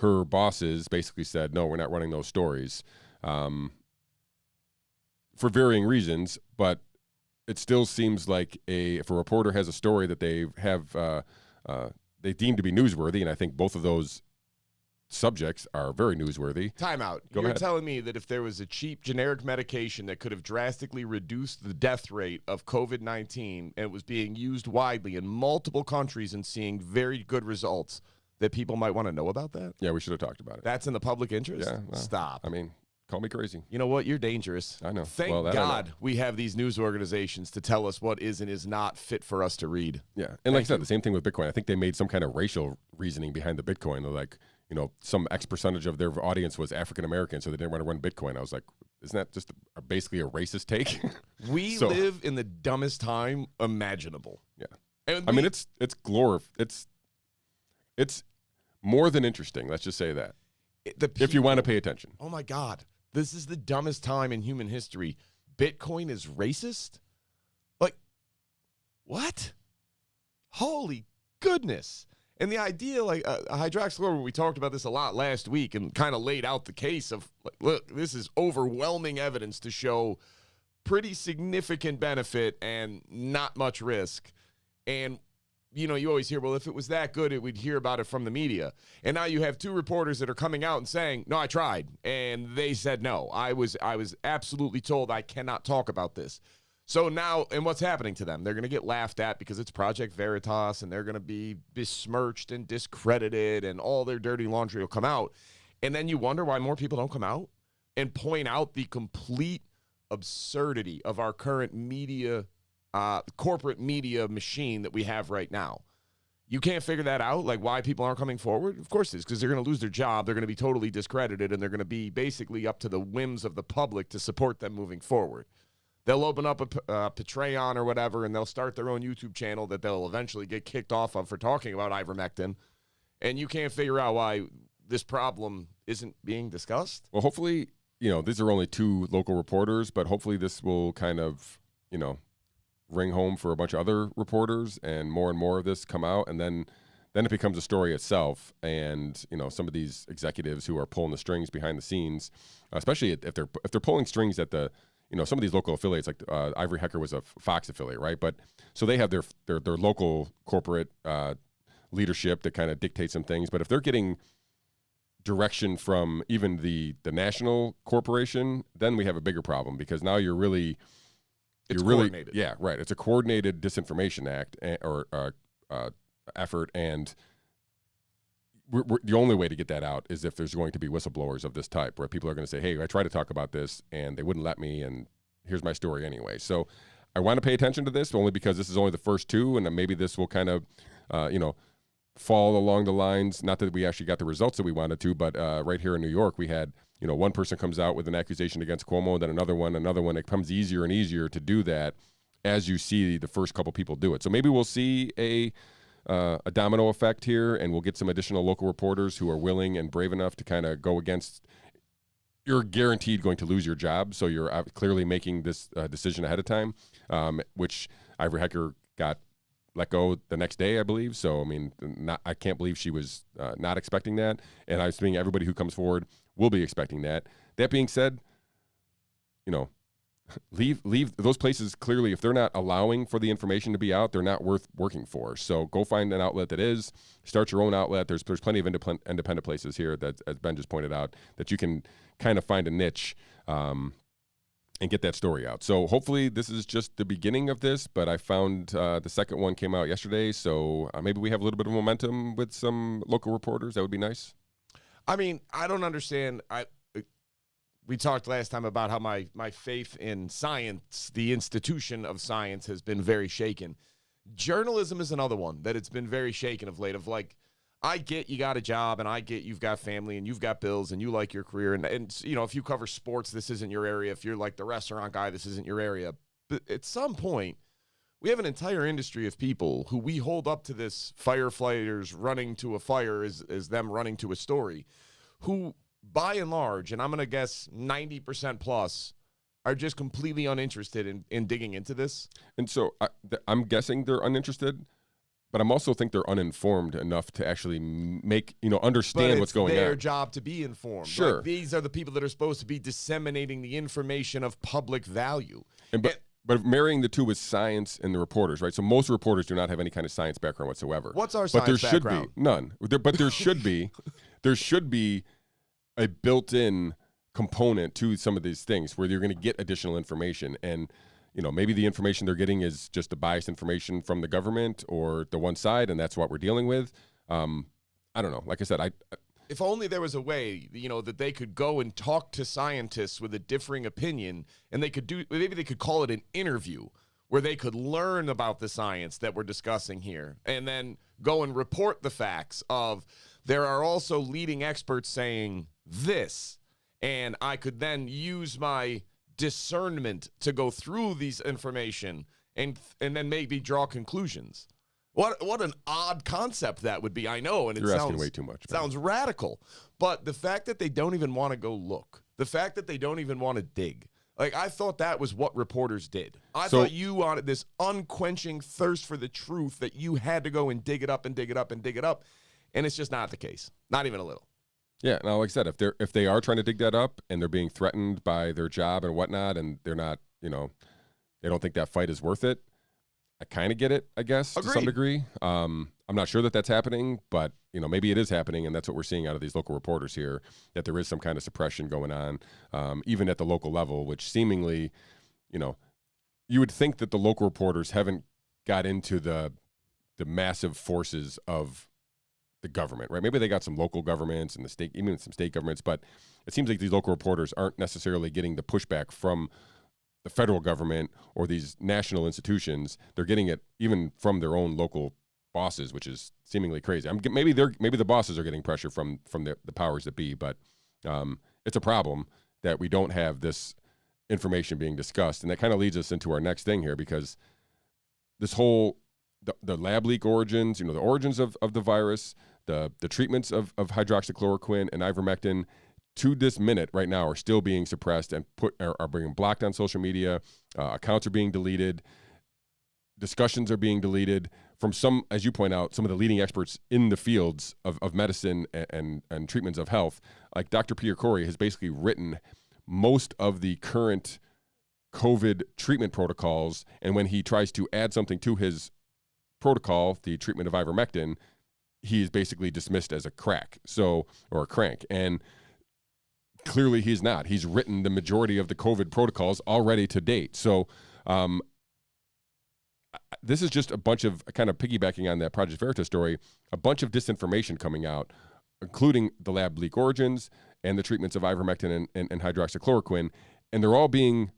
her bosses basically said, no, we're not running those stories for varying reasons. But it still seems like if a reporter has a story that they have they deem to be newsworthy, and I think both of those subjects are very newsworthy. Time out. Go You're ahead. telling me that if there was a cheap generic medication that could have drastically reduced the death rate of COVID-19 and it was being used widely in multiple countries and seeing very good results, that people might want to know about that? Yeah, we should have talked about it. That's in the public interest? Yeah, well, Stop. I mean, call me crazy. You know what? You're dangerous. I know. Thank Well, that I know. God we have these news organizations to tell us what is and is not fit for us to read. Yeah, and like I said, the same thing with Bitcoin. I think they made some kind of racial reasoning behind the Bitcoin. They're like, some X percentage of their audience was African American, so they didn't want to run Bitcoin. I was like, isn't that just basically a racist take? We live in the dumbest time imaginable. Yeah, And I mean, it's more than interesting. Let's just say that if you want to pay attention. Oh my God, this is the dumbest time in human history. Bitcoin is racist? Like, what? Holy goodness. And the idea, like hydroxychloroquine, we talked about this a lot last week and kind of laid out the case of, like, look, this is overwhelming evidence to show pretty significant benefit and not much risk. And, you always hear, well, if it was that good, we'd hear about it from the media. And now you have two reporters that are coming out and saying, no, I tried. And they said, no, I was absolutely told I cannot talk about this. So now, and what's happening to them? They're going to get laughed at because it's Project Veritas, and they're going to be besmirched and discredited, and all their dirty laundry will come out. And then you wonder why more people don't come out and point out the complete absurdity of our current media, corporate media machine that we have right now. You can't figure that out, like why people aren't coming forward? Of course it is, because they're going to lose their job. They're going to be totally discredited, and they're going to be basically up to the whims of the public to support them moving forward. They'll open up a Patreon or whatever, and they'll start their own YouTube channel that they'll eventually get kicked off of for talking about ivermectin. And you can't figure out why this problem isn't being discussed. Well, hopefully, these are only two local reporters, but hopefully this will kind of, ring home for a bunch of other reporters, and more of this come out, and then it becomes a story itself. And some of these executives who are pulling the strings behind the scenes, especially if they're pulling strings at the some of these local affiliates, like Ivory Hecker was a Fox affiliate, right? But so they have their local corporate leadership that kind of dictates some things. But if they're getting direction from even the national corporation, then we have a bigger problem, because now you're really coordinated. Yeah, right. It's a coordinated disinformation act or effort, and the only way to get that out is if there's going to be whistleblowers of this type, where people are going to say, hey, I tried to talk about this and they wouldn't let me, and here's my story anyway. So I want to pay attention to this, only because this is only the first two, and then maybe this will kind of, fall along the lines, not that we actually got the results that we wanted to, but right here in New York, we had, one person comes out with an accusation against Cuomo, and then another one. It becomes easier and easier to do that as you see the first couple people do it. So maybe we'll see a domino effect here, and we'll get some additional local reporters who are willing and brave enough to kind of go against. You're guaranteed going to lose your job, so you're clearly making this decision ahead of time, which Ivory Hecker got let go the next day, I believe. So, I mean, I can't believe she was not expecting that, and I was thinking everybody who comes forward will be expecting that. That being said, leave those places. Clearly, if they're not allowing for the information to be out, they're not worth working for. So go find an outlet that is. Start your own outlet. There's plenty of independent places here that, as Ben just pointed out, that you can kind of find a niche and get that story out. So hopefully this is just the beginning of this, but I found the second one came out yesterday, so maybe we have a little bit of momentum with some local reporters. That would be nice. I mean, I don't understand. We talked last time about how my faith in science, the institution of science, has been very shaken. Journalism is another one that it's been very shaken of late. Of like, I get you got a job, and I get you've got family, and you've got bills, and you like your career. And if you cover sports, this isn't your area. If you're like the restaurant guy, this isn't your area. But at some point, we have an entire industry of people who we hold up to this firefighters running to a fire as them running to a story, who by and large, and I'm going to guess 90% plus, are just completely uninterested in digging into this. And so I'm guessing they're uninterested, but I'm also think they're uninformed enough to actually understand what's going on. It's their job to be informed. Sure. Like, these are the people that are supposed to be disseminating the information of public value. But marrying the two with science and the reporters, right? So most reporters do not have any kind of science background whatsoever. What's our but there science background? Should be none. But there should be, there should be a built-in component to some of these things where you're going to get additional information, and maybe the information they're getting is just the biased information from the government or the one side, and that's what we're dealing with. I don't know. Like I said, if only there was a way, that they could go and talk to scientists with a differing opinion, and maybe they could call it an interview where they could learn about the science that we're discussing here, and then go and report the facts of there are also leading experts saying this, and I could then use my discernment to go through these information and then maybe draw conclusions. What an odd concept that would be. I know, and You're asking way too much. Sounds radical. But the fact that they don't even want to go look, the fact that they don't even want to dig, like I thought that was what reporters did. I thought you wanted this unquenching thirst for the truth that you had to go and dig it up and dig it up and dig it up, and it's just not the case. Not even a little. Yeah, now like I said, if they are trying to dig that up and they're being threatened by their job and whatnot, and they're not, they don't think that fight is worth it, I kind of get it, I guess, Agreed. to some degree. I'm not sure that that's happening, but maybe it is happening, and that's what we're seeing out of these local reporters here, that there is some kind of suppression going on, even at the local level, which seemingly, you would think that the local reporters haven't got into the massive forces of the government, right? Maybe they got some local governments and the state, even some state governments, but it seems like these local reporters aren't necessarily getting the pushback from the federal government or these national institutions. They're getting it even from their own local bosses, which is seemingly crazy. Maybe the bosses are getting pressure from the powers that be, but it's a problem that we don't have this information being discussed, and that kind of leads us into our next thing here, because this whole the lab leak origins, the origins of the virus, the treatments of hydroxychloroquine and ivermectin, to this minute right now are still being suppressed and are being blocked on social media. Accounts are being deleted. Discussions are being deleted from some, as you point out, some of the leading experts in the fields of medicine and treatments of health. Like Dr. Pierre Corey has basically written most of the current COVID treatment protocols, and when he tries to add something to his protocol, the treatment of ivermectin, he is basically dismissed as a crack, or a crank. And clearly he's not. He's written the majority of the COVID protocols already to date. So this is just a bunch of, kind of piggybacking on that Project Veritas story, a bunch of disinformation coming out, including the lab leak origins and the treatments of ivermectin and hydroxychloroquine, and they're all being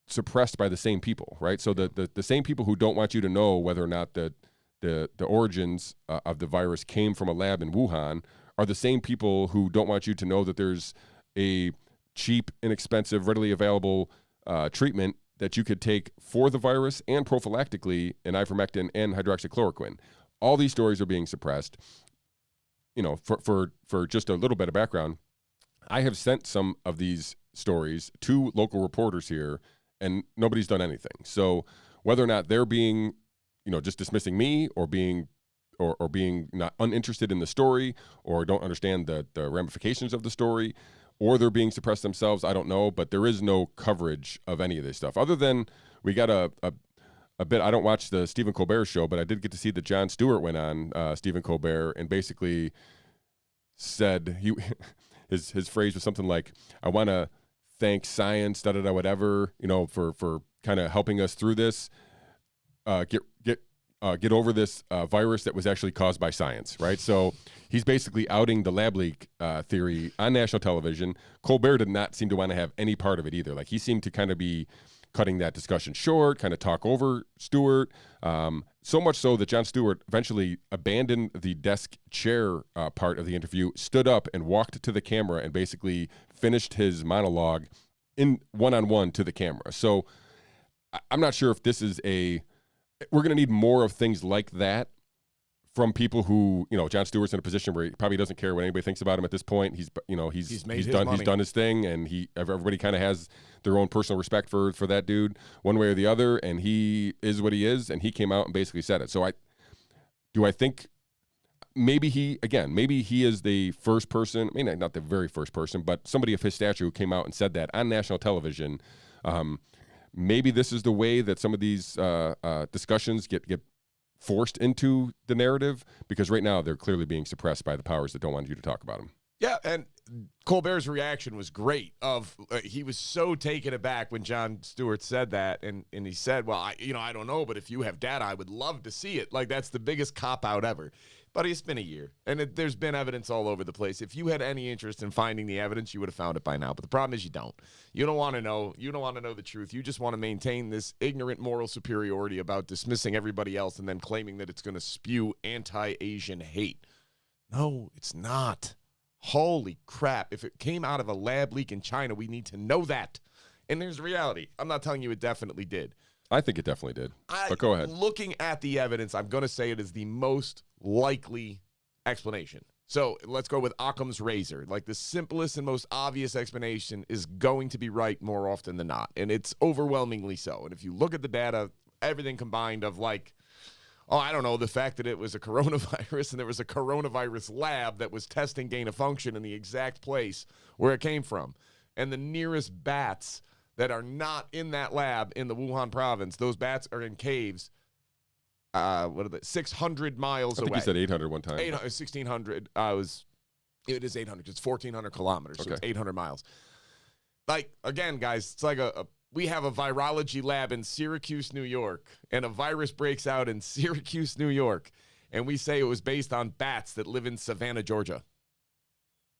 suppressed by the same people, right? So the same people who don't want you to know whether or not the origins of the virus came from a lab in Wuhan are the same people who don't want you to know that there's a cheap, inexpensive, readily available treatment that you could take for the virus and prophylactically in ivermectin and hydroxychloroquine. All these stories are being suppressed. For just a little bit of background, I have sent some of these stories to local reporters here, and nobody's done anything. So whether or not they're being, just dismissing me or being not uninterested in the story or don't understand the ramifications of the story, or they're being suppressed themselves, I don't know. But there is no coverage of any of this stuff. Other than we got a bit, I don't watch the Stephen Colbert show, but I did get to see that Jon Stewart went on Stephen Colbert and basically said his phrase was something like, "I want to thank science, whatever, for kind of helping us through this. Get over this virus that was actually caused by science," right? So he's basically outing the lab leak theory on national television. Colbert did not seem to want to have any part of it either. Like, he seemed to kind of be cutting that discussion short, kind of talk over Stewart, so much so that Jon Stewart eventually abandoned the desk chair part of the interview, stood up and walked to the camera and basically finished his monologue in one-on-one to the camera. So I'm not sure if this is we're going to need more of things like that from people who, Jon Stewart's in a position where he probably doesn't care what anybody thinks about him at this point. He's done his thing, and everybody kind of has their own personal respect for that dude one way or the other, and he is what he is, and he came out and basically said it. So I think maybe he is the first person, not the very first person, but somebody of his stature who came out and said that on national television. maybe this is the way that some of these discussions get forced into the narrative, because right now they're clearly being suppressed by the powers that don't want you to talk about them. Yeah, and Colbert's reaction was great. He was so taken aback when Jon Stewart said that, and he said, well, I don't know, but if you have data, I would love to see it. Like, that's the biggest cop-out ever. But it's been a year, and there's been evidence all over the place. If you had any interest in finding the evidence, you would have found it by now. But the problem is you don't. You don't want to know. You don't want to know the truth. You just want to maintain this ignorant moral superiority about dismissing everybody else and then claiming that it's going to spew anti-Asian hate. No, it's not. Holy crap. If it came out of a lab leak in China, we need to know that. And there's the reality. I'm not telling you it definitely did. I think it definitely did. But go ahead. Looking at the evidence, I'm going to say it is the most likely explanation. So let's go with Occam's razor. Like, the simplest and most obvious explanation is going to be right more often than not. And it's overwhelmingly so. And if you look at the data, everything combined of like, I don't know, the fact that it was a coronavirus and there was a coronavirus lab that was testing gain of function in the exact place where it came from. And the nearest bats that are not in that lab in the Wuhan province, those bats are in caves, 600 miles away. I think you said 800 one time. 1,600. It is 800. It's 1,400 kilometers, so it's 800 miles. Like, again, guys, it's like we have a virology lab in Syracuse, New York, and a virus breaks out in Syracuse, New York, and we say it was based on bats that live in Savannah, Georgia.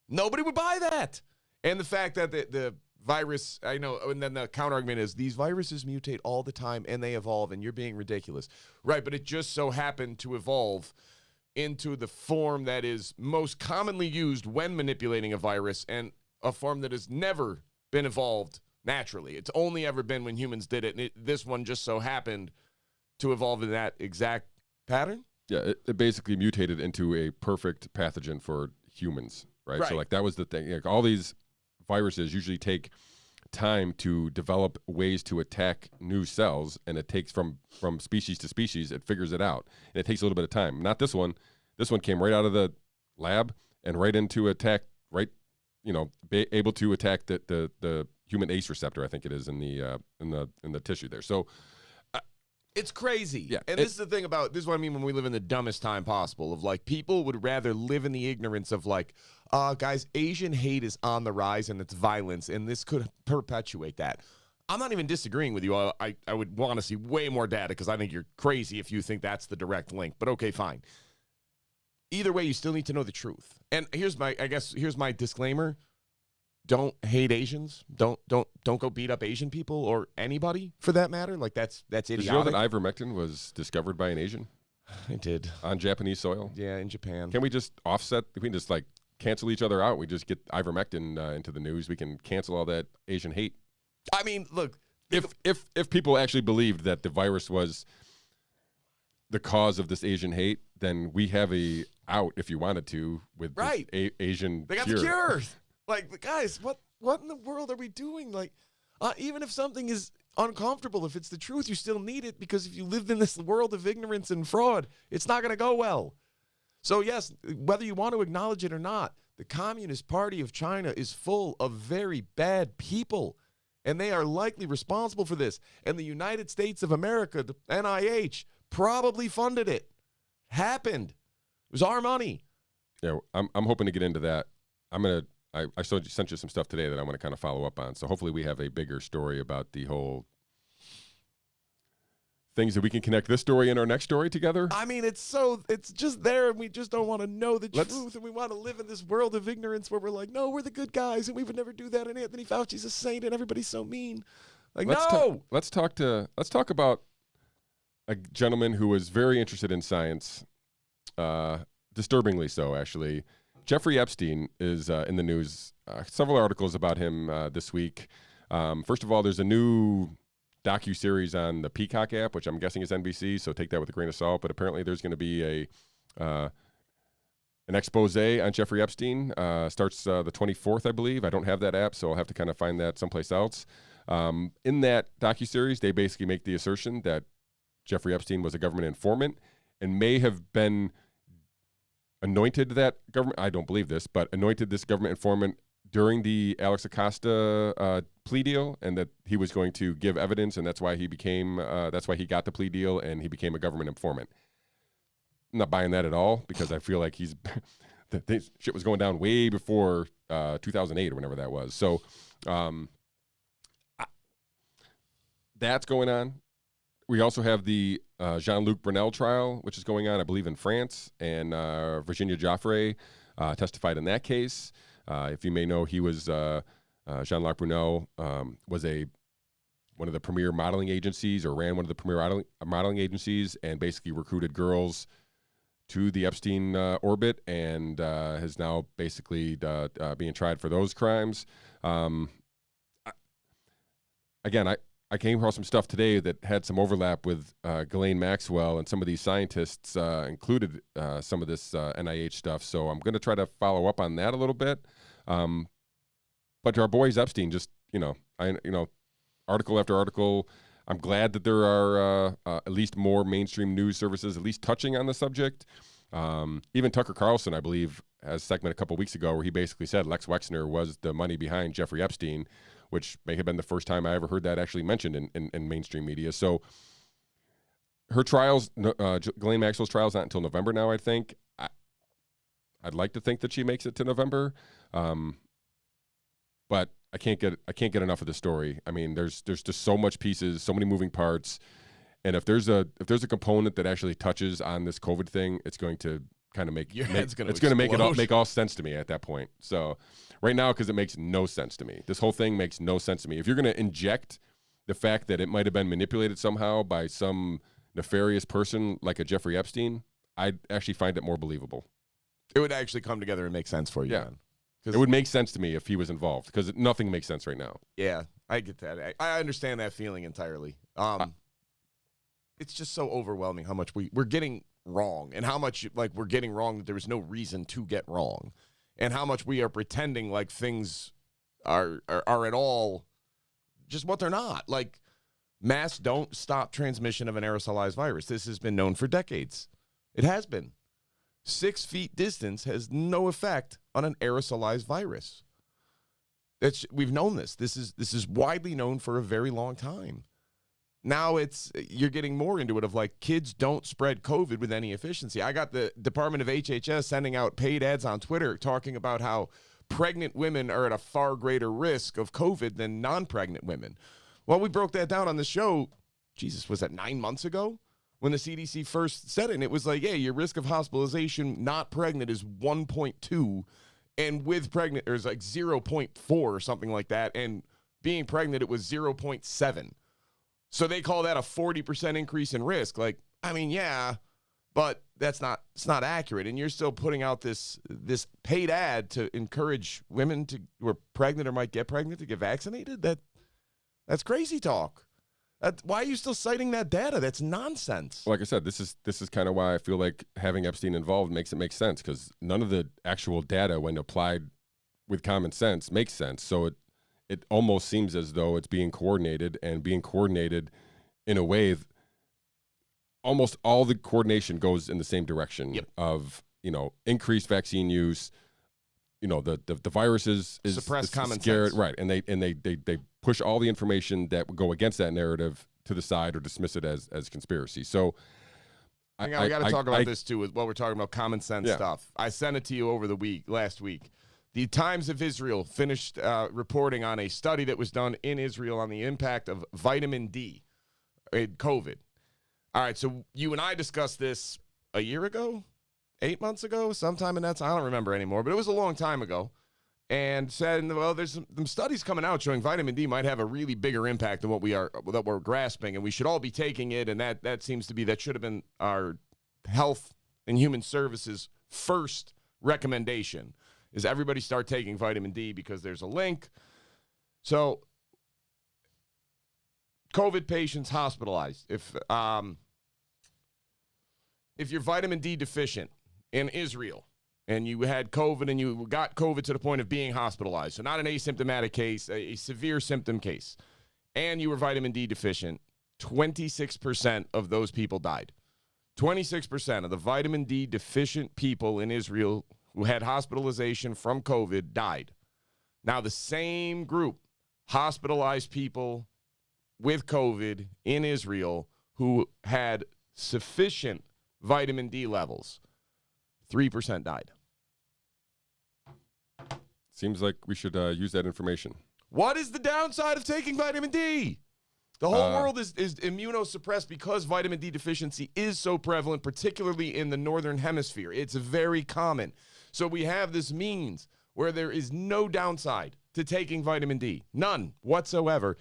Nobody would buy that. And the fact that the virus, I know, and then the counterargument is these viruses mutate all the time and they evolve, and you're being ridiculous. Right, but it just so happened to evolve into the form that is most commonly used when manipulating a virus, and a form that has never been evolved naturally. It's only ever been when humans did it, and this one just so happened to evolve in that exact pattern. Yeah, it basically mutated into a perfect pathogen for humans, right? So, like, that was the thing. Like, all these viruses usually take time to develop ways to attack new cells, and it takes from species to species, it figures it out, and it takes a little bit of time. Not this one. This one came right out of the lab and right into attack, right, able to attack the human ACE receptor, I think it is, in the tissue there. So it's crazy. Yeah, and this is the thing about, this is what I mean when we live in the dumbest time possible, of like, people would rather live in the ignorance of like, guys, Asian hate is on the rise and it's violence, and this could perpetuate that. I'm not even disagreeing with you. I would want to see way more data, because I think you're crazy if you think that's the direct link, but okay, fine. Either way, you still need to know the truth. And here's my disclaimer. Don't hate Asians. Don't go beat up Asian people, or anybody for that matter. Like, that's idiotic. Did you know that ivermectin was discovered by an Asian? I did. On Japanese soil? Yeah, in Japan. Can we just offset? We can just like cancel each other out. We just get ivermectin into the news. We can cancel all that Asian hate. I mean, look, if people actually believed that the virus was the cause of this Asian hate, then we have a out, if you wanted to, with right. this Asian They got cure. the cure. Like, guys, what in the world are we doing? Like, even if something is uncomfortable, if it's the truth, you still need it, because if you lived in this world of ignorance and fraud, it's not going to go well. So yes, whether you want to acknowledge it or not, the Communist Party of China is full of very bad people, and they are likely responsible for this. And the United States of America, the NIH, probably funded it. Happened. It was our money. Yeah, I'm hoping to get into that. I sent you some stuff today that I want to kind of follow up on. So hopefully we have a bigger story about the whole things that we can connect this story and our next story together. I mean, it's just there, and we just don't want to know the truth, and we want to live in this world of ignorance where we're like, no, we're the good guys, and we would never do that, and Anthony Fauci's a saint, and everybody's so mean. Like, let's talk about a gentleman who was very interested in science, disturbingly so, actually. Jeffrey Epstein is in the news. Several articles about him this week. First of all, there's a new docu-series on the Peacock app, which I'm guessing is NBC, so take that with a grain of salt. But apparently there's going to be an expose on Jeffrey Epstein. Starts the 24th, I believe. I don't have that app, so I'll have to kind of find that someplace else. In that docu-series, they basically make the assertion that Jeffrey Epstein was a government informant and may have been anointed that government, I don't believe this, but anointed this government informant during the Alex Acosta plea deal, and that he was going to give evidence, and that's why he got the plea deal, and he became a government informant. I'm not buying that at all, because I feel like this shit was going down way before 2008 or whenever that was. So that's going on. We also have the Jean-Luc Brunel trial, which is going on, I believe, in France, and Virginia Joffre testified in that case. If you may know, he was Jean-Luc Brunel was one of the premier modeling agencies, or ran one of the premier modeling agencies, and basically recruited girls to the Epstein orbit, and is now basically being tried for those crimes. Again, I came across some stuff today that had some overlap with Ghislaine Maxwell, and some of these scientists included some of this NIH stuff. So I'm going to try to follow up on that a little bit. But to our boys Epstein, just article after article. I'm glad that there are at least more mainstream news services at least touching on the subject. Even Tucker Carlson, I believe, has a segment a couple weeks ago where he basically said Lex Wexner was the money behind Jeffrey Epstein, which may have been the first time I ever heard that actually mentioned in mainstream media. So her trials, Ghislaine Maxwell's trial's not until November now, I think. I'd like to think that she makes it to November, but I can't get enough of the story. I mean, there's just so much pieces, so many moving parts, and if there's a component that actually touches on this COVID thing, it's going to kind of make all sense to me at that point. So right now, because it makes no sense to me. This whole thing makes no sense to me. If you're going to inject the fact that it might have been manipulated somehow by some nefarious person like a Jeffrey Epstein, I'd actually find it more believable. It would actually come together and make sense for you. Yeah. Then. It would make sense to me if he was involved, because nothing makes sense right now. Yeah, I get that. I understand that feeling entirely. It's just so overwhelming how much we're getting wrong, and how much we're getting wrong that there was no reason to get wrong, and how much we are pretending like things are at all just what they're not. Like, masks don't stop transmission of an aerosolized virus. This has been known for decades. It has been. 6 feet distance has no effect on an aerosolized virus. We've known this. This is widely known for a very long time. Now you're getting more into it of like, kids don't spread COVID with any efficiency. I got the Department of HHS sending out paid ads on Twitter talking about how pregnant women are at a far greater risk of COVID than non-pregnant women. Well, we broke that down on the show. Jesus, was that 9 months ago? When the CDC first said it, and it was like, yeah, your risk of hospitalization not pregnant is 1.2, and with pregnant, there's like 0.4 or something like that, and being pregnant, it was 0.7. So they call that a 40% increase in risk. Like, I mean, yeah, but it's not accurate, and you're still putting out this paid ad to encourage women who are pregnant or might get pregnant to get vaccinated. That's crazy talk. Why are you still citing that data? That's nonsense. Like I said, this is kind of why I feel like having Epstein involved makes it make sense, because none of the actual data, when applied with common sense, makes sense. So it almost seems as though it's being coordinated in a way. Almost all the coordination goes in the same direction of increased vaccine use. The virus is suppress common sense, right? And they push all the information that would go against that narrative to the side or dismiss it as conspiracy. So we got to talk about this too, while we're talking about common sense stuff. I sent it to you over last week. The Times of Israel finished reporting on a study that was done in Israel on the impact of vitamin D in COVID. All right, so you and I discussed this a year ago, 8 months ago, sometime in that time. I don't remember anymore, but it was a long time ago. And said, well, there's some studies coming out showing vitamin D might have a really bigger impact than what we're grasping, and we should all be taking it. And that should have been our Health and Human Services first recommendation, is everybody start taking vitamin D, because there's a link. So, COVID patients hospitalized. If you're vitamin D deficient in Israel, and you had COVID and you got COVID to the point of being hospitalized, so not an asymptomatic case, a severe symptom case, and you were vitamin D deficient, 26% of those people died. 26% of the vitamin D deficient people in Israel who had hospitalization from COVID died. Now, the same group hospitalized people with COVID in Israel who had sufficient vitamin D levels. 3% died. Seems like we should use that information. What is the downside of taking vitamin D? The whole world is immunosuppressed because vitamin D deficiency is so prevalent, particularly in the northern hemisphere. It's very common. So we have this means where there is no downside to taking vitamin D. None whatsoever.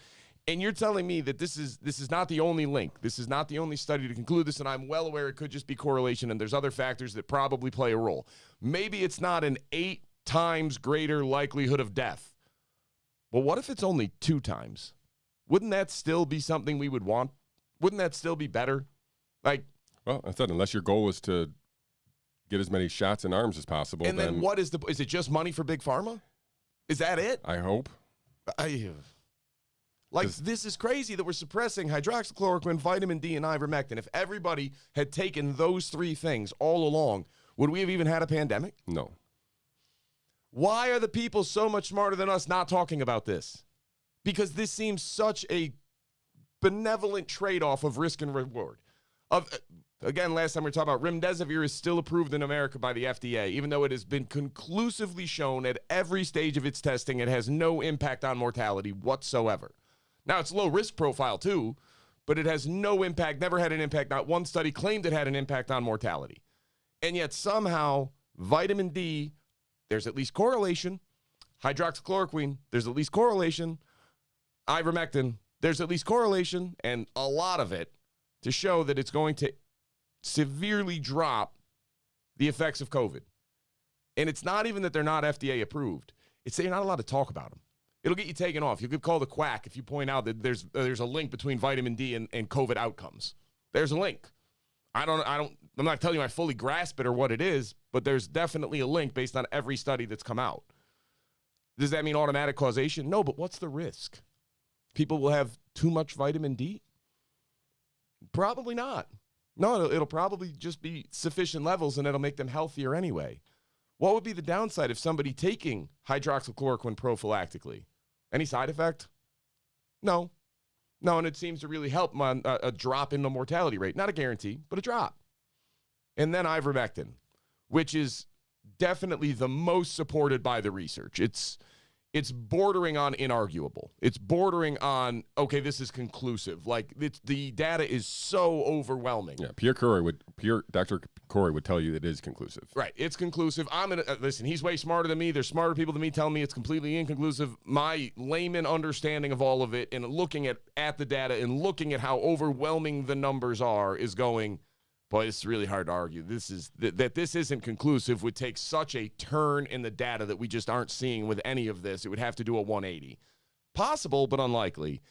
And you're telling me that this is not the only link. This is not the only study to conclude this, and I'm well aware it could just be correlation, and there's other factors that probably play a role. Maybe it's not an 8 times greater likelihood of death. Well, what if it's only 2 times? Wouldn't that still be something we would want? Wouldn't that still be better? Like, well, I said, unless your goal is to get as many shots in arms as possible. And then what is is it just money for Big Pharma? Is that it? I hope. This is crazy that we're suppressing hydroxychloroquine, vitamin D, and ivermectin. If everybody had taken those 3 things all along, would we have even had a pandemic? No. Why are the people so much smarter than us not talking about this? Because this seems such a benevolent trade-off of risk and reward. Again, last time we were talking about remdesivir is still approved in America by the FDA, even though it has been conclusively shown at every stage of its testing it has no impact on mortality whatsoever. Now, it's low risk profile too, but it has no impact, never had an impact. Not one study claimed it had an impact on mortality. And yet somehow vitamin D, there's at least correlation. Hydroxychloroquine, there's at least correlation. Ivermectin, there's at least correlation, and a lot of it to show that it's going to severely drop the effects of COVID. And it's not even that they're not FDA approved. It's that you're not allowed to talk about them. It'll get you taken off. You could call the quack if you point out that there's a link between vitamin D and COVID outcomes. There's a link. I'm not telling you I fully grasp it or what it is, but there's definitely a link based on every study that's come out. Does that mean automatic causation? No, but what's the risk? People will have too much vitamin D? Probably not. No, it'll probably just be sufficient levels and it'll make them healthier anyway. What would be the downside of somebody taking hydroxychloroquine prophylactically? Any side effect? No. No, and it seems to really help on a drop in the mortality rate. Not a guarantee, but a drop. And then ivermectin, which is definitely the most supported by the research. It's bordering on inarguable. It's bordering on, okay, this is conclusive. Like, the data is so overwhelming. Yeah, Dr. Corey would tell you it is conclusive. Right, it's conclusive. I'm going to, listen, he's way smarter than me. There's smarter people than me telling me it's completely inconclusive. My layman understanding of all of it and looking at the data and looking at how overwhelming the numbers are is going, boy, it's really hard to argue. That this isn't conclusive would take such a turn in the data that we just aren't seeing with any of this. It would have to do a 180. Possible, but unlikely.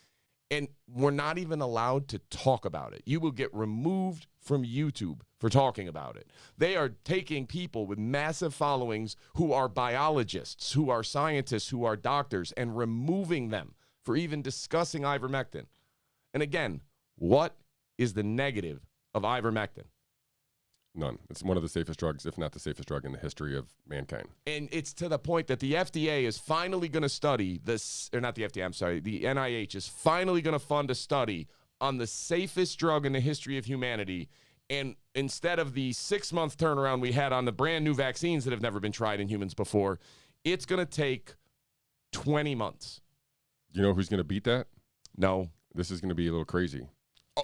And we're not even allowed to talk about it. You will get removed from YouTube for talking about it. They are taking people with massive followings who are biologists, who are scientists, who are doctors, and removing them for even discussing ivermectin. And again, what is the negative of ivermectin? None. It's one of the safest drugs, if not the safest drug in the history of mankind. And it's to the point that the FDA is finally going to study this, or not the FDA, I'm sorry, the NIH is finally going to fund a study on the safest drug in the history of humanity. And instead of the 6-month turnaround we had on the brand new vaccines that have never been tried in humans before, it's going to take 20 months. You know who's going to beat that? No. This is going to be a little crazy.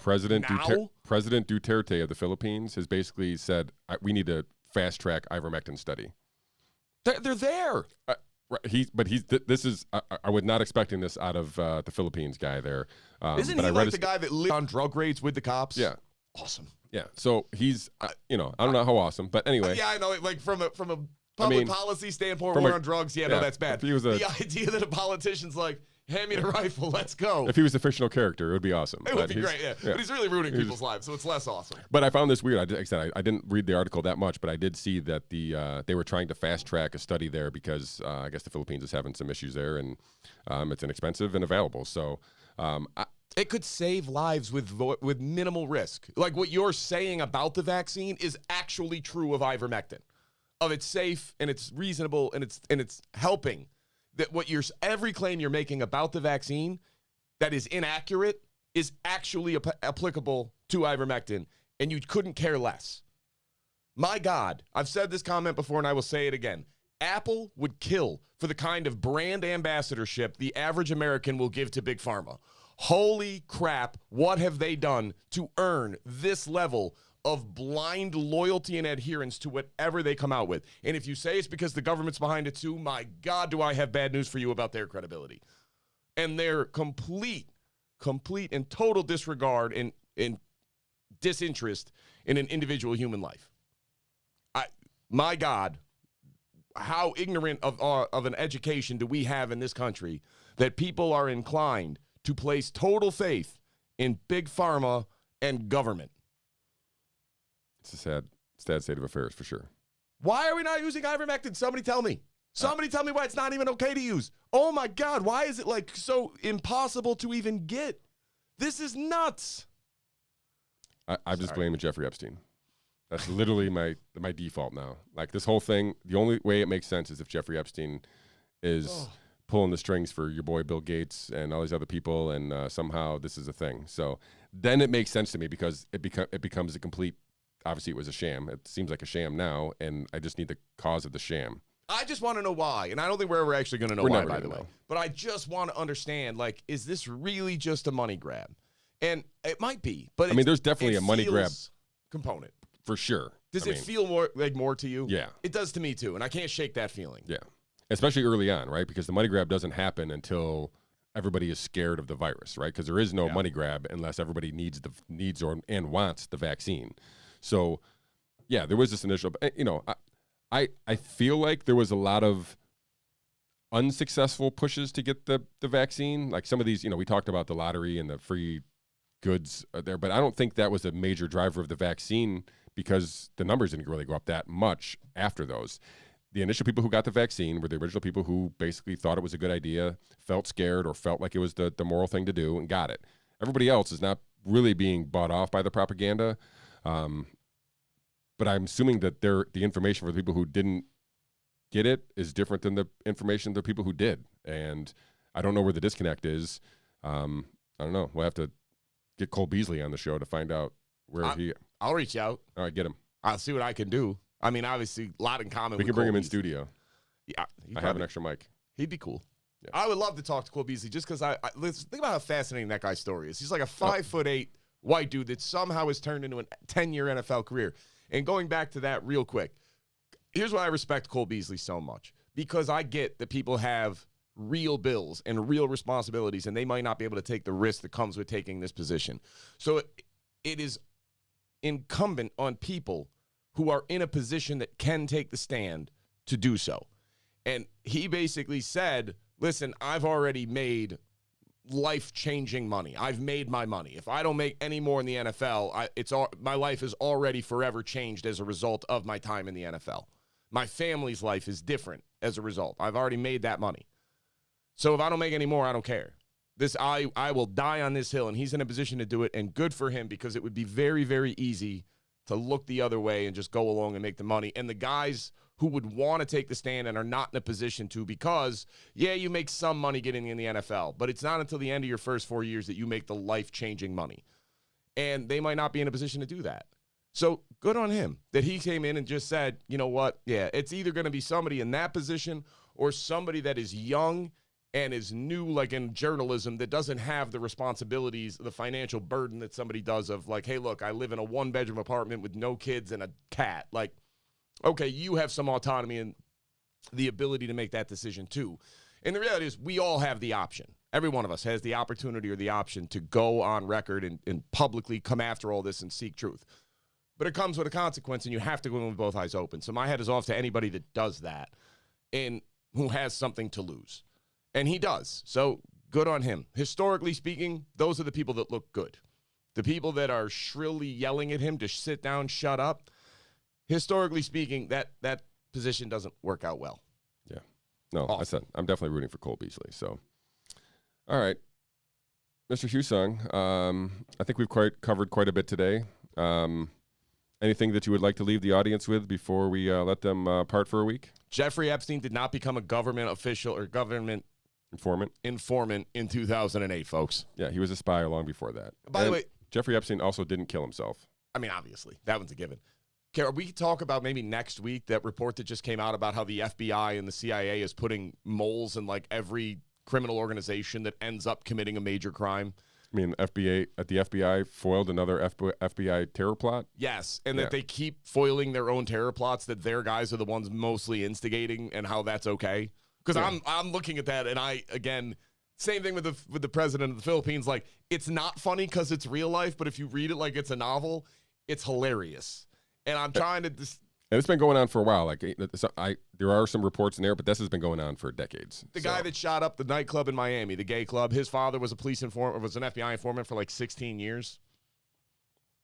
President Duterte of the Philippines has basically said, we need to fast-track ivermectin study. They're there. I was not expecting this out of the Philippines guy there. Isn't he like the guy that lived on drug raids with the cops? Yeah. Awesome. Yeah. So he's, I don't know how awesome, but anyway. Yeah, I know. Like from a public policy standpoint, war on drugs, no, that's bad. The idea that a politician's like, hand me the rifle, let's go. If he was a fictional character, it would be awesome. It would be great, yeah. But he's really ruining people's lives, so it's less awesome. But I found this weird. I didn't read the article that much, but I did see that they were trying to fast-track a study there because I guess the Philippines is having some issues there, and it's inexpensive and available. So it could save lives with minimal risk. Like what you're saying about the vaccine is actually true of ivermectin. Of it's safe, and it's reasonable, and it's helping. that every claim you're making about the vaccine that is inaccurate is actually applicable to ivermectin, and you couldn't care less. My God, I've said this comment before, and I will say it again. Apple would kill for the kind of brand ambassadorship the average American will give to Big Pharma. Holy crap, what have they done to earn this level of blind loyalty and adherence to whatever they come out with? And if you say it's because the government's behind it too, my God, do I have bad news for you about their credibility. And their complete and total disregard and disinterest in an individual human life. My God, how ignorant of an education do we have in this country that people are inclined to place total faith in Big Pharma and government? It's a sad state of affairs for sure. Why are we not using ivermectin? Somebody tell me. Somebody tell me why it's not even okay to use. Oh my God, why is it like so impossible to even get? This is nuts. I'm just blaming Jeffrey Epstein. That's literally my default now. Like this whole thing, the only way it makes sense is if Jeffrey Epstein is pulling the strings for your boy Bill Gates and all these other people, and somehow this is a thing. So then it makes sense to me because it becomes a complete. Obviously, it was a sham. It seems like a sham now, and I just need the cause of the sham. I just want to know why, and I don't think we're ever actually going to know why, by the way. But I just want to understand, like, is this really just a money grab? And it might be, but I mean, there's definitely a money grab component. For sure. Does it feel more to you? Yeah. It does to me, too, and I can't shake that feeling. Yeah. Especially early on, right? Because the money grab doesn't happen until everybody is scared of the virus, right? Because there is no money grab unless everybody needs and wants the vaccine. So, yeah, there was this initial, I feel like there was a lot of unsuccessful pushes to get the vaccine. Like some of these, we talked about the lottery and the free goods there, but I don't think that was a major driver of the vaccine because the numbers didn't really go up that much after those. The initial people who got the vaccine were the original people who basically thought it was a good idea, felt scared or felt like it was the moral thing to do and got it. Everybody else is not really being bought off by the propaganda. But I'm assuming that the information for the people who didn't get it is different than the information the people who did. And I don't know where the disconnect is. I don't know. We'll have to get Cole Beasley on the show to find out where I'll reach out. All right, get him. I'll see what I can do. I mean, obviously, a lot in common. We can bring him in studio. Yeah, I have an extra mic. He'd be cool. Yeah. I would love to talk to Cole Beasley just because let's think about how fascinating that guy's story is. He's like a 5'8" white dude that somehow has turned into a 10-year NFL career. And going back to that real quick, here's why I respect Cole Beasley so much. Because I get that people have real bills and real responsibilities, and they might not be able to take the risk that comes with taking this position. So it is incumbent on people who are in a position that can take the stand to do so. And he basically said, listen, I've already made life-changing money. I've made my money. If I don't make any more in the NFL, my life is already forever changed as a result of my time in the NFL. My family's life is different as a result. I've already made that money. So if I don't make any more, I don't care. I will die on this hill, and he's in a position to do it, and good for him because it would be very, very easy to look the other way and just go along and make the money. And the guys who would want to take the stand and are not in a position to because, you make some money getting in the NFL, but it's not until the end of your first 4 years that you make the life-changing money. And they might not be in a position to do that. So good on him that he came in and just said, you know what, it's either going to be somebody in that position or somebody that is young and is new, like in journalism, that doesn't have the responsibilities, the financial burden that somebody does of like, hey, look, I live in a 1-bedroom apartment with no kids and a cat. Like, okay, you have some autonomy and the ability to make that decision too. And the reality is we all have the option. Every one of us has the opportunity or the option to go on record and publicly come after all this and seek truth. But it comes with a consequence, and you have to go in with both eyes open. So my head is off to anybody that does that and who has something to lose. And he does. So good on him. Historically speaking, those are the people that look good. The people that are shrilly yelling at him to sit down, shut up. Historically speaking, that position doesn't work out well. Yeah. No, I said I'm definitely rooting for Cole Beasley. So, all right. Mr. Hussong, I think we've covered quite a bit today. Anything that you would like to leave the audience with before we let them part for a week? Jeffrey Epstein did not become a government official or government informant in 2008, folks. Yeah, he was a spy long before that. By the way, Jeffrey Epstein also didn't kill himself. I mean, obviously, that one's a given. Can we talk about maybe next week that report that just came out about how the FBI and the CIA is putting moles in like every criminal organization that ends up committing a major crime? I mean, the FBI foiled another FBI terror plot? Yes, and that they keep foiling their own terror plots, that their guys are the ones mostly instigating, and how that's okay. Because I'm looking at that, and again, same thing with the president of the Philippines. Like, it's not funny because it's real life, but if you read it like it's a novel, it's hilarious. And I'm trying to and it's been going on for a while. Like, there are some reports in there, but this has been going on for decades. The guy that shot up the nightclub in Miami, the gay club, his father was a was an FBI informant for like 16 years.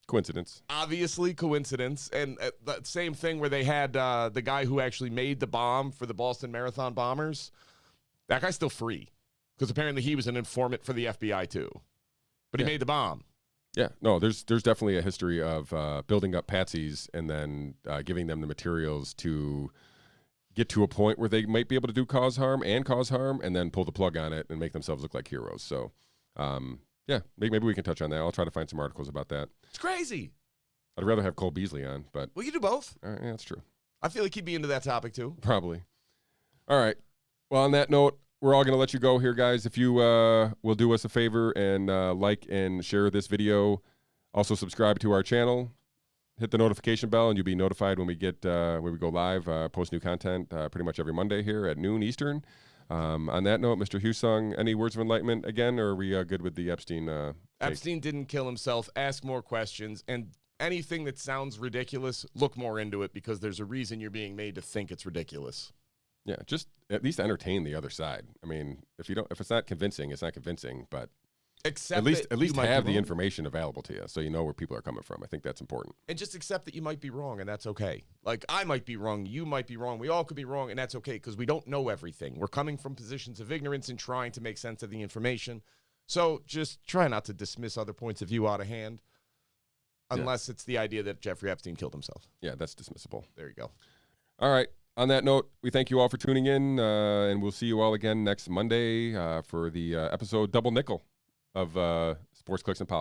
Coincidence. Obviously, coincidence. And the same thing where they had the guy who actually made the bomb for the Boston Marathon bombers. That guy's still free because apparently he was an informant for the FBI too. But he made the bomb. Yeah, no, there's definitely a history of building up patsies and then giving them the materials to get to a point where they might be able to cause harm, and then pull the plug on it and make themselves look like heroes. So, yeah, maybe we can touch on that. I'll try to find some articles about that. It's crazy. I'd rather have Cole Beasley on, but we can do both. Yeah, that's true. I feel like he'd be into that topic too. Probably. All right. Well, on that note, we're all going to let you go here, guys. If you will do us a favor and like and share this video, also subscribe to our channel, hit the notification bell, and you'll be notified when we go live, post new content pretty much every Monday here at noon Eastern. On that note, Mr. Hussong, any words of enlightenment again, or are we good with the Epstein? Epstein didn't kill himself. Ask more questions, and anything that sounds ridiculous, look more into it, because there's a reason you're being made to think it's ridiculous. Yeah, just at least entertain the other side. I mean, if it's not convincing, it's not convincing. But at least have the information available to you, so you know where people are coming from. I think that's important. And just accept that you might be wrong, and that's okay. Like, I might be wrong, you might be wrong, we all could be wrong, and that's okay, because we don't know everything. We're coming from positions of ignorance and trying to make sense of the information. So just try not to dismiss other points of view out of hand, unless it's the idea that Jeffrey Epstein killed himself. Yeah, that's dismissible. There you go. All right. On that note, we thank you all for tuning in, and we'll see you all again next Monday for the episode Double Nickel of Sports Clicks and Politics.